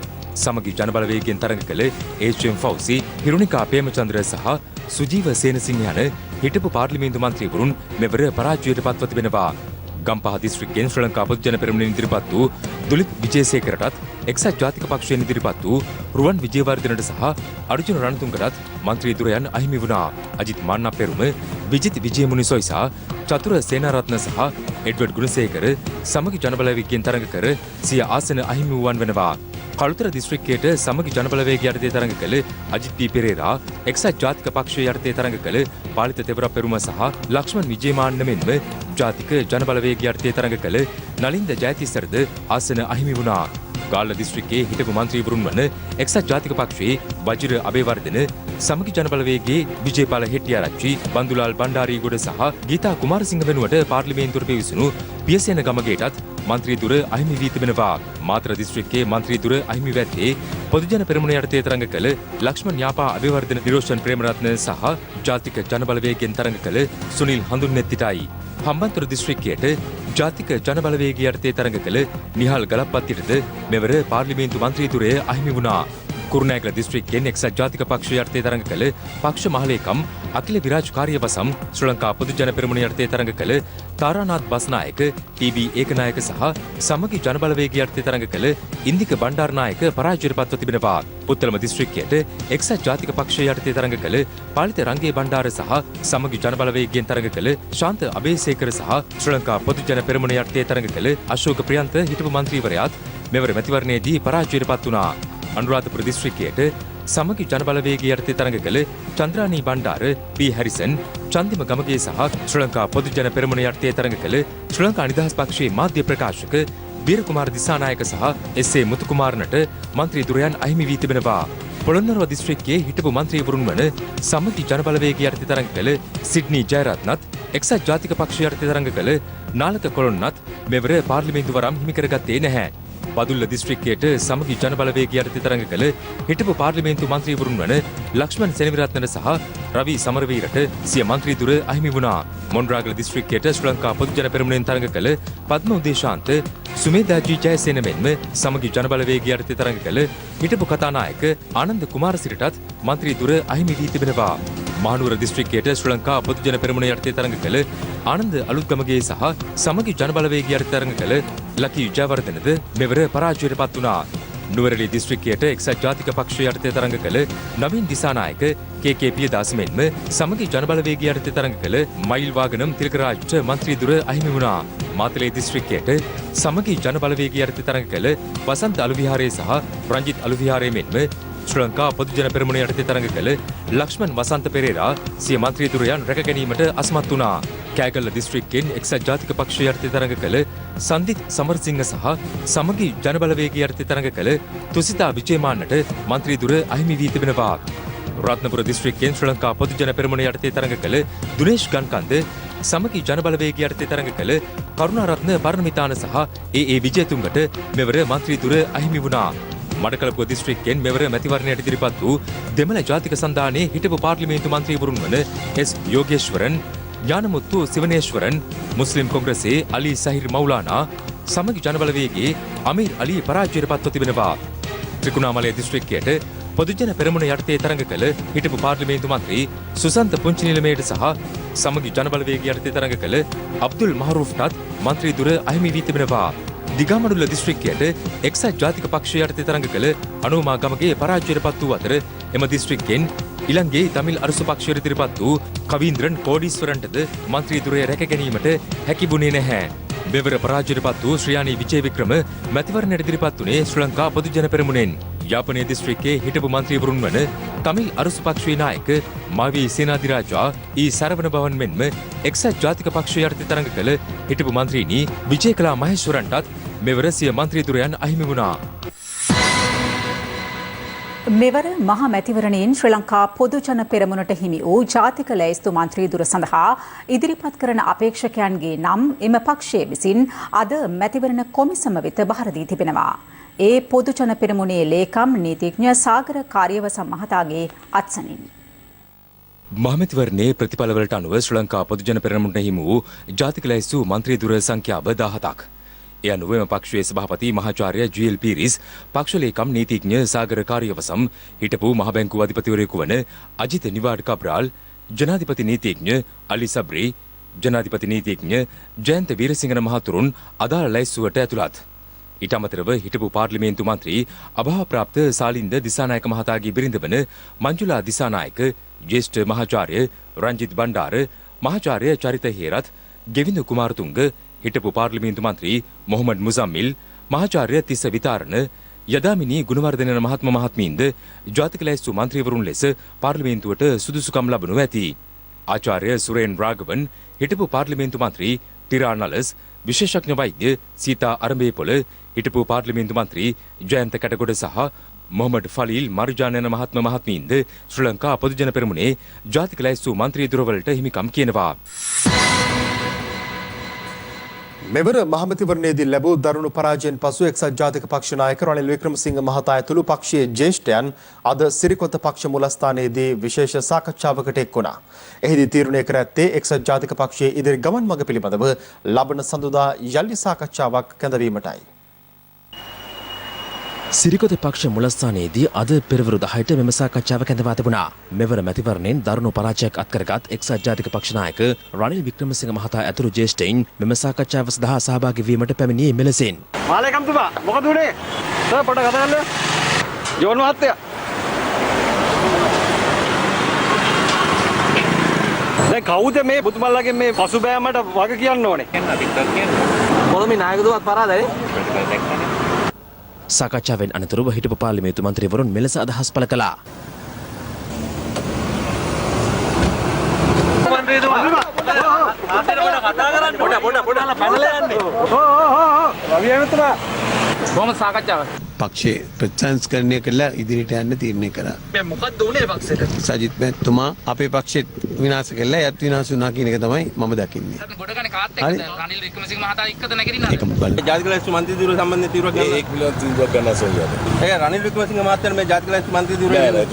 සමගි ජනබලවේගයෙන් තරඟ කළ HM ෆෞසි, හිරුණිකා ප්‍රේමචන්ද්‍ර සහ සුජීව සේනසිංහ යන හිටපු පාර්ලිමේන්තු මන්ත්‍රීවරුන් මෙවර පරාජයට පත්ව තිබෙනවා. ගම්පහ දිස්ත්‍රික්කයෙන් ශ්‍රී ලංකා පොදුජන පෙරමුණෙන් ඉදිරිපත් වූ දුලිත් විජේසේකරටත් එක්සත් ජාතික පක්ෂයෙන් ඉදිරිපත් වූ රුවන් විජේවර්ධනට සහ අර්ජුන රණතුංගටත් මන්ත්‍රී ධුරයන් අහිමි වුණා. අජිත් මාන්නපෙරුම, විජිත් විජේමුනි සොයිසා, චතුර සේනාරත්න සහ එඩ්වඩ් ගුණසේකර සමගි ජනබලවේගයෙන් තරඟ කර සිය ආසන අහිමි වූවන් වෙනවා. කළුතර දිස්ත්‍රික්කයට සමගි ජනබලවේගය යටතේ තරඟ කළ අජිත් පී පෙරේරා, එක්සත් ජාතික පක්ෂය යටතේ තරඟ කළ පාලිත තෙවරපෙරුම සහ ලක්ෂ්මන් විජේමාන්න මෙන්ම ජාතික ජනබලවේගය යටතේ තරඟ කළ නලින්ද ජයතිස්සරද ආසන අහිමි වුණා. ගාල්ල දිස්ත්‍රික්කයේ හිටපු මන්ත්‍රීවරුන් වන එක්සත් ජාතික පක්ෂයේ වජිර අබේවර්ධන, සමගි ජනබලවේගයේ විජේපාල හෙට්ටිආරච්චි, බන්දුලාල් බණ්ඩාරීගොඩ සහ ගීතා කුමාරසිංහ වෙනුවට පාර්ලිමේන්තුවට පිවිසුණු පියසේන ගමගේටත් මන්ත්‍රී දුර අහිමි වී තිබෙනවා. මාතර දිස්ත්‍රික්කයේ මන්ත්‍රී දුර අහිමි වැත්තේ පොදුජන පෙරමුණ යටතේ තරඟ කළ ලක්ෂ්මන් යාපා අබේවර්ධන, නිරෝෂන් ප්‍රේමරත්න සහ ජාතික ජනබලවේගයෙන් තරඟ කළ සුනිල් හඳුන්නෙත්තිටයි. හම්බන්තොට දිස්ත්‍රික්කයට ජාතික ජනබලවේගය යටතේ තරඟ කළ නිහාල් ගලප්පත්තිටද මෙවර පාර්ලිමේන්තු මන්ත්‍රී දුරය අහිමි වුණා. කුරුණෑගල දිස්ත්‍රික්කයෙන් එක්සත් ජාතික පක්ෂ යටතේ තරඟ කළ පක්ෂ මහලේකම් අකිල විරාජකාරිය වසම් ශ්‍රී ලංකා පොදුජන පෙරමුණ යටතේ තරඟ කළ තාරානාත් බස්නායක, ටී.බී. ඒකනායක සහ සමගි ජනබලවේගය යටතේ තරඟ කළ ඉන්දික බණ්ඩාරනායක පරාජයට පත්ව තිබෙනවා. පුත්තලම දිස්ත්‍රික්කයට එක්සත් ජාතික පක්ෂ යටතේ තරඟ කළ පාලිත රංගේ බණ්ඩාර සහ සමගි ජනබලවේගයෙන් තරඟ කළ ශාන්ත අබේසේකර සහ ශ්‍රී ලංකා පොදුජන පෙරමුණ යටතේ තරඟ කළ අශෝක ප්‍රියන්ත හිටපු මන්ත්‍රීවරයාත් මෙවර මැතිවරණයේදී පරාජයට පත් වුණා. අනුරාධපුර දිස්ත්‍රික්කයට සමගි ජනබලවේගය යටතේ තරඟ කළ චන්ද්‍රානී බණ්ඩාර, පී හැරිසන්, චන්දිම ගමගේ සහ ශ්‍රී ලංකා පොදුජන පෙරමුණ යටතේ තරඟ කළ ශ්‍රී ලංකා නිදහස් පක්ෂයේ මාධ්‍ය ප්‍රකාශක වීරකුමාර දිසානායක සහ එස්.ඒ. මුතුකුමාරනට මන්ත්‍රී ධුරයන් අහිමි වී තිබෙනවා. පොළොන්නරුව දිස්ත්‍රික්කයේ හිටපු මන්ත්‍රීවරුන් වන සමගි ජනබලවේගය යටතේ තරඟ කළ සිඩ්නි ජයරත්නත්, එක්සත් ජාතික පක්ෂය යටතේ තරඟ කළ නාලක කොළොන්නත් මෙවර පාර්ලිමේන්තු වරම් හිමි කරගත්තේ නැහැ. බදුල්ල දිස්ත්‍රික්කයට සමගි ජනබලවේගය යටතේ තරඟ කළ හිටපු පාර්ලිමේන්තු මන්ත්‍රීවරුන් වන ලක්ෂ්මන් සෙනවිරත්න සහ රවී සමරවීරට සිය මන්ත්‍රී දුර අහිමි වුණා. මොණරාගල දිස්ත්‍රික්කයට ශ්‍රී ලංකා පොදුජන පෙරමුණෙන් තරඟ කළ පද්ම උදේශාන්ත, සුමේදාජී ජයසේන මෙන්ම සමගි ජනබලවේගය යටතේ තරඟ කළ හිටපු කතානායක ආනන්ද කුමාරසිරිටත් මන්ත්‍රී දුර අහිමි වී තිබෙනවා. මහනුවර දිස්ත්‍රික්කයට ශ්‍රී ලංකා පොදුජන පෙරමුණ යටතේ තරඟ කළ ආනන්ද අලුත්ගමගේ සහ සමගි ජනබලවේගය යටතේ තරඟ කළ ලකී ජයවර්ධනද මෙවර පරාජයට පත් වුණා. නුවරඑළිය දිස්ත්‍රික්කයට එක්සත් ජාතික පක්ෂය යටතේ තරඟ කළ නවීන් දිසානායක කේ.කේ. පියදාස මෙන්ම සමගි ජනබලවේගය යටතේ තරඟ කළ මයිල් වාගනම් තිලකරාජ්ට මන්ත්‍රී දුර අහිමි වුණා. මාතලේ දිස්ත්‍රික්කයට සමගි ජනබලවේගය යටතේ තරඟ කළ වසන්ත අලුවිහාරයේ සහ රංජිත් අලුවිහාරයේ මෙන්ම ශ්‍රී ලංකා පොදු ජන පෙරමුණ යටතේ තරඟ කළ ලක්ෂ්මන් වසන්ත පෙරේරා සිය මන්ත්‍රී දුරයන් රැක ගැනීමට අසමත් වුණා. කෑගල්ල දිස්ත්‍රික්කෙන් එක්සත් ජාතික පක්ෂය යටතේ තරඟ කළ සන්දිත් සමරසිංහ සහ සමගි ජනබලවේගය යටතේ තරඟ කළ තුසිතා විජේමාන්නට මන්ත්‍රී දුර අහිමි වී තිබෙනවා. රත්නපුර දිස්ත්‍රික්කෙන් ශ්‍රී ලංකා පොදු ජන පෙරමුණ යටතේ තරඟ කළ දුනේෂ් ගන්කන්ද සමගි ජනබලවේගය යටතේ තරඟ කළ කරුණාරත්න පරණමිතාන සහ ඒ විජේතුංගට මෙවර මන්ත්‍රී දුර අහිමි වුණා. මඩකලපුව දිස්ත්‍රික්කෙන් මෙවර මැතිවරණයට ඉදිරිපත් වූ දෙමළ ජාතික සන්ධානයේ හිටපු පාර්ලිමේන්තු මන්ත්‍රීවරුන් වන එස් යෝගේශ්වරන්, ඥානමුත්තු සිවනේශ්වරන්, මුස්ලිම් කොංග්‍රසයේ අලි සහිර් මෞලානා, සමගි ජනබලවේගයේ අමීර් අලි පරාජයට පත්ව තිබෙනවා. ත්‍රිකුණාමලය දිස්ත්‍රික්කයට පොදුජන පෙරමුණ යටතේ තරඟ කළ හිටපු පාර්ලිමේන්තු මන්ත්‍රී සුසන්ත පුංචිනිලමේට සහ සමගි ජනබලවේගය යටතේ තරඟ කළ අබ්දුල් මහරූෆ්ටත් මන්ත්‍රී දුර අහිමි වී තිබෙනවා. දිගමඩුල්ල දිස්ත්‍රික්කයට එක්සත් ජාතික පක්ෂය යටතේ තරඟ කළ අනුමා ගමගේ පරාජයට පත් වූ අතර එම දිස්ත්‍රික්කෙන් ඉලංගේ තමිල් අරුස පක්ෂයට ඉදිරිපත් වූ කවීන්ද්‍රන් කෝඩීස්වරන්ටද මන්ත්‍රී දුරය රැක ගැනීමට හැකිවුණේ නැහැ. මෙවර පරාජයට පත් වූ ශ්‍රියානි විජේවික්‍රම මැතිවරණයට ඉදිරිපත් වුණේ ශ්‍රී ලංකා පොදු ජන පෙරමුණෙන්. යාපනයේ දිස්ත්‍රික්කයේ හිටපු මන්ත්‍රීවරුන් වන තමිල් අරුස පක්ෂයේ නායක මාවී සේනාධිරාජා ඊ සරවණ භවන් මෙන්ම එක්සත් ජාතික පක්ෂය යටතේ තරඟ කළ හිටපු මන්ත්‍රීනි විජේකලා මහේශ්වරන්ටත් මෙවර සිය මන්ත්‍රී දුරයන් අහිමි වුණා. මෙවර මහ මැතිවරණයෙන් ශ්‍රී ලංකා පොදු ජන පෙරමුණට හිමි වූ ජාතික ලැයිස්තු මන්ත්‍රී දුර සඳහා ඉදිරිපත් කරන අපේක්ෂකයන්ගේ නම් එම පක්ෂය විසින් අද මැතිවරණ කොමිසම වෙත බහර දී තිබෙනවා. ඒ පොදු ජන පෙරමුණේ ලේකම් නීතිඥ සාගර කාර්යවසම් මහතාගේ අත්සනින්. මහමැතිවරණයේ ප්‍රතිඵලවලට අනුව ශ්‍රී ලංකා පොදු ජන පෙරමුණට හිමි වූ ජාතික ලැයිස්තු මන්ත්‍රී දුර සංඛ්‍යාව 17ක්. ඒ අනුව එම පක්ෂයේ සභාපති මහාචාර්ය ජී.එල්. පීරිස්, පක්ෂ ලේකම් නීතිඥ සාගර කාර්යවසම්, හිටපු මහ බැංකුව අධිපතිවරයෙකු වන අජිත නිවාඩ් කබ්‍රාල්, ජනාධිපති නීතිඥ අලි සබ්රි, ජනාධිපති නීතිඥ ජයන්ත වීරසිංහන මහතුරුන් අදාළ ලැයිස්තුවට ඇතුළත්. ඊට අමතරව හිටපු පාර්ලිමේන්තු මන්ත්‍රී අභාවප්‍රාප්ත සාලින්ද දිසානායක මහතාගේ බිරිඳ වන මංජුලා දිසානායක, ජ්‍යෙෂ්ඨ මහාචාර්ය රංජිත් බණ්ඩාර, මහාචාර්ය චරිත හේරත්, ගෙවිඳු කුමාරතුංග, හිටපු පාර්ලිමේන්තු මන්ත්‍රී මොහමඩ් මුසම්මිල්, මහාචාර්ය තිස්ස විතාරණ, යදාමිනී ගුණවර්ධන මහත්ම මහත්මීන්ද ජාතික ලැයිස්තු මන්ත්‍රීවරුන් ලෙස පාර්ලිමේන්තුවට සුදුසුකම් ලබනු ඇති. ආචාර්ය සුරේන් රාගවන්, හිටපු පාර්ලිමේන්තු මන්ත්‍රී ටිරා නලස්, විශේෂඥ වෛද්‍ය සීතා අරඹේපොළ, හිටපු පාර්ලිමේන්තු මන්ත්‍රී ජයන්ත කැටගොඩ සහ මොහමඩ් ෆලීල් මර්ජානන මහත්ම මහත්මීන්ද ශ්‍රී ලංකා පොදු ජන පෙරමුණේ ජාතික ලැයිස්තු මන්ත්‍රී දුරවලට හිමිකම් කියනවා. මෙවර මහමැතිවරණයේදී ලැබූ දරුණු පරාජයෙන් පසු එක්සත් ජාතික පක්ෂ නායක රනිල් වික්‍රමසිංහ මහතා ඇතුළු පක්ෂයේ ජ්‍යෙෂ්ඨයන් අද සිරිකොත පක්ෂ මුලස්ථානයේදී විශේෂ සාකච්ඡාවකට එක් වුණා. එහිදී තීරණය කර ඇත්තේ එක්සත් ජාතික පක්ෂයේ ඉදිරි ගමන් මඟ පිළිබඳව ලබන සඳුදා යලි සාකච්ඡාවක් කැඳවීමටයි. සිරිකොත පක්ෂ මුලස්ථානයේදී අද පෙරවරු 10ට මෙම සාකච්ඡාව කැඳවා තිබුණා. මෙවර මැතිවරණයෙන් දරුණු පරාජයක් අත්කරගත් එක්සත් ජාතික පක්ෂ නායක රනිල් වික්‍රමසිංහ මහතා ඇතුළු ජ්‍යෙෂ්ඨයින් මෙම සාකච්ඡාව සඳහා සහභාගී වීමට පැමිණියේ මෙලෙසින්. මාලේකම්තුමා මොකද උනේ? සර් පොඩ කතා කරන්න. ජෝන් මහත්තයා. දැන් කවුද මේ බුදුමල්ලාගේ මේ පසුබෑමට වග කියන්න ඕනේ? කොහොම මේ නායකතුමාත් පරාදයි? සාකච්ඡාවෙන් අනතුරුව හිටපු පාර්ලිමේන්තු මන්ත්‍රීවරුන් මෙලෙස අදහස් පළ කළා. පක්ෂේ ප්‍රතිසංස්කරණය කරලා ඉදිරියට යන්න තීරණය කරා. මොකක්ද උනේ පක්ෂෙට? සජිත් මහත්මයා අපේ පක්ෂෙත් විනාශ කළා, යත් විනාශ වුණා කියන එක තමයි මම දකින්නේ. ගොඩකනේ කාත් එක්කද රනිල් වික්‍රමසිංහ මහතා එක්කද නැගිටිනා? ඒකම බලන්න. ජාතික ලැයිස්තු මන්ත්‍රී දියුර සම්බන්ධයෙන් තීරණයක් ගන්න. ඒක පිළිබඳව තීරණයක් ගන්න අවශ්‍යයි. ඒ රනිල් වික්‍රමසිංහ මහතාට මේ ජාතික ලැයිස්තු මන්ත්‍රී දියුර නෑ නෑ.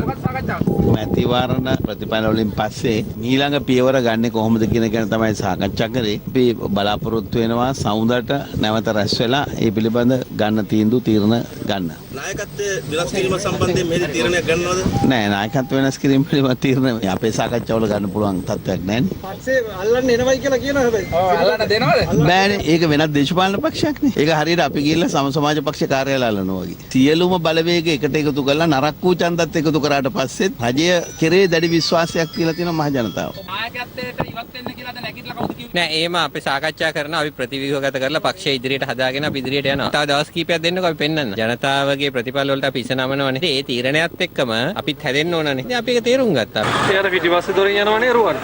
මොකක්ද සාකච්ඡාව? මැතිවරණ ප්‍රතිඵල වලින් පස්සේ ඊළඟ පියවර ගන්න කොහොමද කියන එක තමයි සාකච්ඡා කරේ. අපි බලාපොරොත්තු වෙනවා සමුදට නැවත රැස් වෙලා ඒ පිළිබඳ ගන්න තීරණ ගන්න. නායකත්වයේ වෙනස් කිරීම සම්බන්ධයෙන් මේ තීරණයක් ගන්නවද? නෑ නායකත්ව වෙනස් කිරීම පිළිබඳ තීරණ අපේ සාකච්ඡාවල ගන්න පුළුවන් තත්ත්වයක් නෑනේ. පස්සේ අල්ලන්න එනවයි කියලා කියනවා හැබැයි. ඔව් අල්ලන්න දෙනවද? බෑනේ. ඒක වෙනත් දේශපාලන පක්ෂයක් නේ. ඒක හරියට අපි ගිහිල්ලා සම සමාජ පක්ෂ කාර්යාලය අල්ලනවා වගේ. සියලුම බලවේග එකට එකතු කරලා නරක් වූ ඡන්දත් එකතු කරාට පස්සේ රජය කෙරේ දැඩි විශ්වාසයක් කියලා තියෙනවා මහ ජනතාව. නායකත්වයට ඉවත් වෙන්න කියලාද නැගිටලා කවුද කිව්වේ? නෑ එහෙම අපි සාකච්ඡා කරනවා අපි ප්‍රතිව්‍යුහගත කරලා පක්ෂය ඉදිරියට හදාගෙන අපි ඉදිරියට යනවා. තව දවස් කිහිපයක් දෙන්නකෝ අපි පෙන්නන්න. ජනතාවගේ ප්‍රතිඵල වලට අපි ඉසනමනවනේ. ඒ තීරණයත් එක්කම අපිත් හැදෙන්න ඕනනේ. ඉතින් අපි ඒක තේරුම් ගත්තා. එයාට පිටිපස්සේ දොරෙන් යනවනේ රුවන්.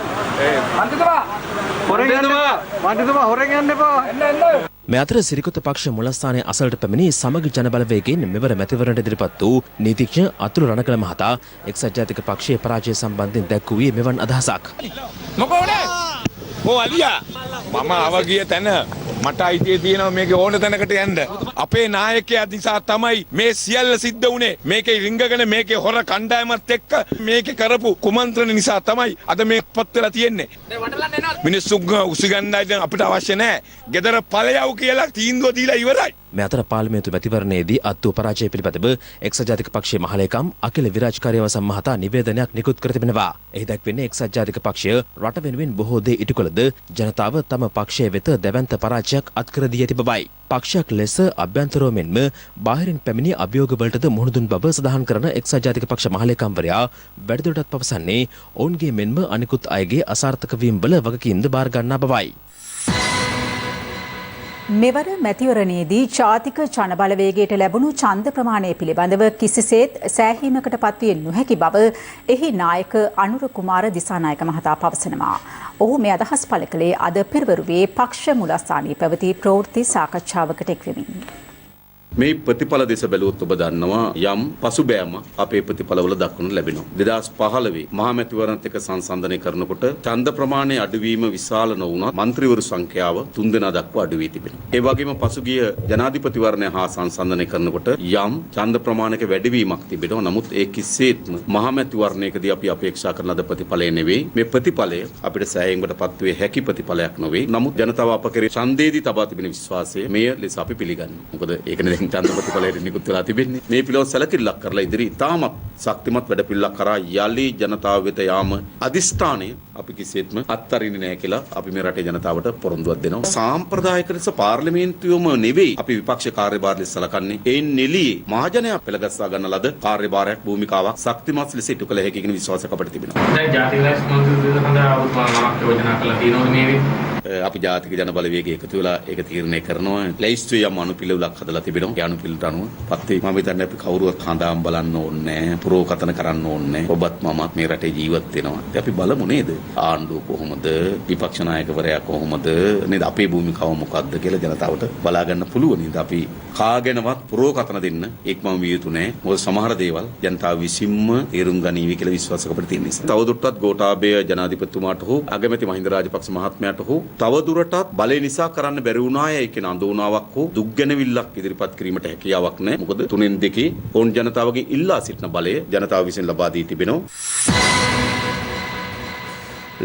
මන්දිතවා. හොරෙන් යනවා. මන්දිතවා හොරෙන් යන්න එපා. එන්න. මේ අතර සිරිකොත පක්ෂ මුලස්ථානයේ අසලට පැමිණි සමගි ජනබලවේගයෙන් මෙවර මැතිවරණයට ඉදිරිපත් වූ නීතිඥ අතුල රණකල මහතා එක්සත් ජාතික පක්ෂයේ පරාජය සම්බන්ධයෙන් දැක්වුවේ මෙවන් අදහසක්. මොකෝ උනේ? ඕ අලියා මම අවගිය තැන මට අයිතිය තියෙනවා මේකේ ඕන තැනකට යන්න. අපේ නායකයා නිසා තමයි මේ සියල්ල සිද්ධ වුනේ. මේකේ රිංගගෙන මේකේ හොර කණ්ඩායමත් එක්ක මේකේ කරපු කුමන්ත්‍රණ නිසා තමයි අද මේ පත් වෙලා තියෙන්නේ. මිනිස්සු උසිගන්නයි අපිට අවශ්‍ය නැහැ. ගෙදර ඵලයව් කියලා තීන්දුව දීලා ඉවරයි. මේ අතර පාර්ලිමේන්තු මැතිවරණයේදී අත්වූ පරාජය පිළිබඳව එක්සත් ජාතික පක්ෂයේ මහලේකම් අකිල විරාජ් කාර්යවසම් මහතා නිවේදනයක් නිකුත් කර තිබෙනවා. එහි දැක්වෙන්නේ එක්සත් ජාතික පක්ෂය රට වෙනුවෙන් බොහෝ දේ ඉටු කළද ජනතාව තම පක්ෂය වෙත දැවැන්ත පරාජයක් අත්කර දී ඇති බවයි. පක්ෂයක් ලෙස අභ්‍යන්තරව මෙන්ම බාහිරින් පැමිණි අභියෝග වලටද මුහුණ දුන් බව සඳහන් කරන එක්සත් ජාතික පක්ෂ මහලේකම්වරයා වැඩිදුරටත් පවසන්නේ ඔවුන්ගේ මෙන්ම අනිකුත් අයගේ අසාර්ථක වීම් වල වගකීම්ද බාර ගන්නා බවයි. මෙවර මැතිවරණයේදී ජාතික ජනබලවේගයට ලැබුණු ඡන්ද ප්‍රමාණය පිළිබඳව කිසිසේත් සෑහීමකට පත්විය නොහැකි බව එහි නායක අනුර කුමාර දිසානායක මහතා පවසනවා. ඔහු මේ අදහස් පළ කළේ අද පෙරවරුවේ පක්ෂ මුලස්ථානයේ පැවති ප්‍රවෘත්ති සාකච්ඡාවකට එක්වෙමින්. මේ ප්‍රතිඵල දෙස බැලුවොත් ඔබ දන්නවා යම් පසුබෑම අපේ ප්‍රතිඵලවල දක්වනු ලැබෙනවා. 2015 මහා මැතිවරණත් එක්ක සංසන්දනය කරනකොට ඡන්ද ප්‍රමාණය අඩුවීම විශාල නොවුණත් മന്ത്രിවරු සංඛ්‍යාව 3 දෙනා දක්වා අඩු වී තිබෙනවා. ඒ වගේම පසුගිය ජනාධිපතිවරණය හා සංසන්දනය කරනකොට යම් ඡන්ද ප්‍රමාණයක වැඩිවීමක් තිබෙනවා. නමුත් ඒ කිසිසේත්ම මහා මැතිවරණයකදී අපි අපේක්ෂා කරන ලද ප්‍රතිඵලය නෙවෙයි. මේ ප්‍රතිඵලය අපිට සෑහීමකටපත් වේ හැකි ප්‍රතිඵලයක් නොවේ. නමුත් ජනතාව අප කෙරේ ඡන්දයේදී තබා තිබෙන විශ්වාසය මෙය ලෙස අපි පිළිගන්නවා. මොකද ඒකනේ ඡන්ද ප්‍රතිඵලයට නිකුත් වෙලා තිබෙන්නේ. මේ පිළිවෙල සැලකිල්ලක් කරලා ඉදිරි ඉතාමත් ශක්තිමත් වැඩපිළිවෙලක් කරා යලි ජනතාව වෙත යාම අදිස්ථානය අපි කිසිසේත්ම අත්හරින්නේ නැහැ කියලා අපි මේ රටේ ජනතාවට පොරොන්දුවක් දෙනවා. සාම්ප්‍රදායික ලෙස පාර්ලිමේන්තුවම නෙවෙයි අපි විපක්ෂ කාර්යභාරය ලෙස සලකන්නේ. ඒ නෙළියේ මහජනයා පෙළගස්සා ගන්න ලද කාර්යභාරයක් භූමිකාවක් ශක්තිමත් ලෙස ඉටු කළ හැකි කියන විශ්වාසයක් අපිට තිබෙනවා. දැන් ජාතික ලැයිස්තු මන්ත්‍රීවරු සඳහා උත්සාහයක් යෝජනා කළා තියෙනවද මේ වෙද්දී? අපි ජාතික ජන බලවේගය එකතු වෙලා ඒක තීරණය කරනවා. ලැයිස්තුවේ යම් අනුපිළිවෙලක් හදලා තිබෙනවා. ඒ අනුපිළිවෙලට අනුව පත් මම හිතන්නේ අපි කවුරුවත් හඳාම් බලන්න ඕනේ නැහැ. පුරෝකතන කරන්න ඕනේ නැහැ. ඔබත් මමත් මේ රටේ ජීවත් වෙනවා. අපි බලමු නේද? ආණ්ඩුව කොහොමද? විපක්ෂ නායකවරයා කොහොමද? නේද? අපේ භූමිකාව මොකක්ද කියලා ජනතාවට බලා ගන්න පුළුවන් නේද? අපි කාගෙනවත් පුරෝකතන දෙන්න එක්මම විය යුතු නැහැ. මොකද සමහර දේවල් ජනතාව විසින්ම තේරුම් ගනීවි කියලා විශ්වාසයක් අපිට තියෙන නිසා. තවදුරටත් ගෝඨාභය ජනාධිපතිතුමාට හෝ අගමැති මහින්ද රාජපක්ෂ මහත්මයාට හෝ තවදුරටත් බලය නිසා කරන්න බැරි වුණායයි කියන අඳුනාවක් හෝ දුක්ගැනවිල්ලක් ඉදිරිපත් කිරීමට හැකියාවක් නැහැ. මොකද තුනෙන් දෙකේ ඔවුන් ජනතාවගේ ඉල්ලා සිටින බලය ජනතාව විසින් ලබා දී තිබෙනවා.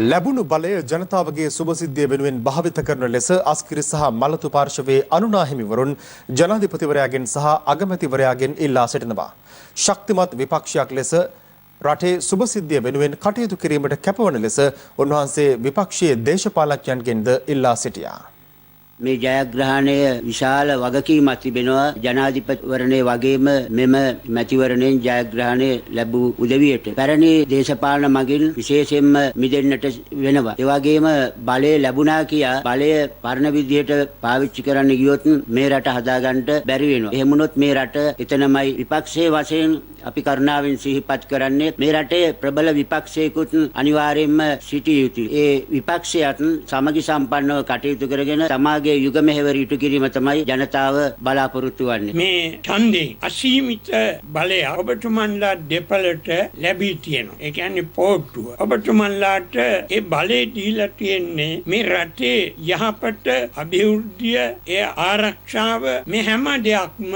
ලැබුණු බලය ජනතාවගේ සුබසිද්ධිය වෙනුවෙන් භාවිත කරන ලෙස අස්කිරි සහ මලතු පාර්ශවයේ අනුනා හිමිවරුන් ජනාධිපතිවරයාගෙන් සහ අගමැතිවරයාගෙන් ඉල්ලා සිටිනවා. ශක්තිමත් විපක්ෂයක් ලෙස රටේ සුබසිද්ධිය වෙනුවෙන් කටයුතු කිරීමට කැපවන ලෙස උන්වහන්සේ විපක්ෂයේ දේශපාලඥයන්ගෙන්ද ඉල්ලා සිටියා. මේ ජයග්‍රහණය විශාල වගකීමක් තිබෙනවා ජනාධිපතිවරණය වගේම මෙම මැතිවරණයෙන් ජයග්‍රහණය ලැබූ උදවියට පැරණි දේශපාලන මගින් විශේෂයෙන්ම මිදෙන්නට වෙනවා. ඒ වගේම බලය ලැබුණා කියා බලය පරණ විදිහට පාවිච්චි කරන්න ගියොත් මේ රට හදාගන්න බැරි වෙනවා. එහෙම වුණොත් මේ රට එතනමයි විපක්ෂයේ වශයෙන් අපි කරුණාවෙන් සිහිපත් කරන්නේ මේ රටේ ප්‍රබල විපක්ෂයකුත් අනිවාර්යයෙන්ම සිටිය යුතුයි. ඒ විපක්ෂයත් සමගි සම්පන්නව කටයුතු කරගෙන සමාජ ඔබතුමාගේ යුග මෙහෙවර ඉටු කිරීම තමයි ජනතාව බලාපොරොත්තු වන්නේ. මේ ඡන්දේ අසීමිත බලය ඔබතුමන්ලා දෙපළට ලැබී තියෙනවා. ඒ කියන්නේ පොට්ටුව. ඔබතුමන්ලාට ඒ බලය දීලා තියෙන්නේ මේ රටේ යහපත අභිවෘද්ධිය ඒ ආරක්ෂාව මේ හැම දෙයක්ම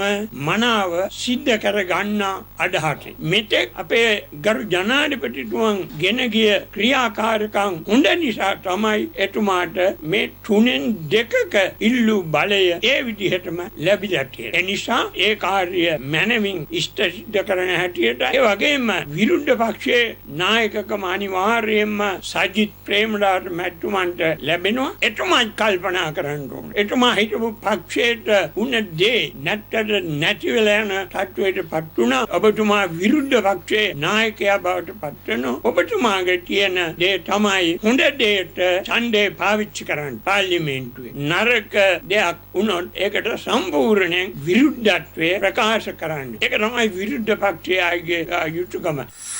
මනාව සිද්ධ කර ගන්න අදහසින්. මෙතෙක් අපේ ගරු ජනාධිපතිතුමන් ගෙන ගිය ක්‍රියාකාරකම් හොඳ නිසා තමයි එතුමාට මේ 3/2ක ඉල්ලු බලය ඒ විදිහටම ලැබිලා තියෙන්නේ. ඒ නිසා ඒ කාර්ය මනමින් ඉෂ්ට සිද්ධ කරන හැටියට ඒ වගේම විරුද්ධ පක්ෂයේ නායකකම අනිවාර්යයෙන්ම සජිත් ප්‍රේමදාස මැතිතුමන්ට ලැබෙනවා. එතුමා කල්පනා කරන්න ඕනේ. එතුමා හිටපු පක්ෂයට උන දේ නැත්තට නැති වෙලා යන තත්වයට පත් වුණා. ඔබතුමා විරුද්ධ පක්ෂයේ නායකයා බවට පත් වෙනවා. ඔබතුමාගේ තියෙන දේ තමයි හොඳ දෙයට ඡන්දේ පාවිච්චි කරන්න පාර්ලිමේන්තුවේ. නරක දෙයක් වුණොත් ඒකට සම්පූර්ණයෙන් විරුද්ධත්වය ප්‍රකාශ කරන්න. ඒක තමයි විරුද්ධ පක්ෂයේ යුතුයකම.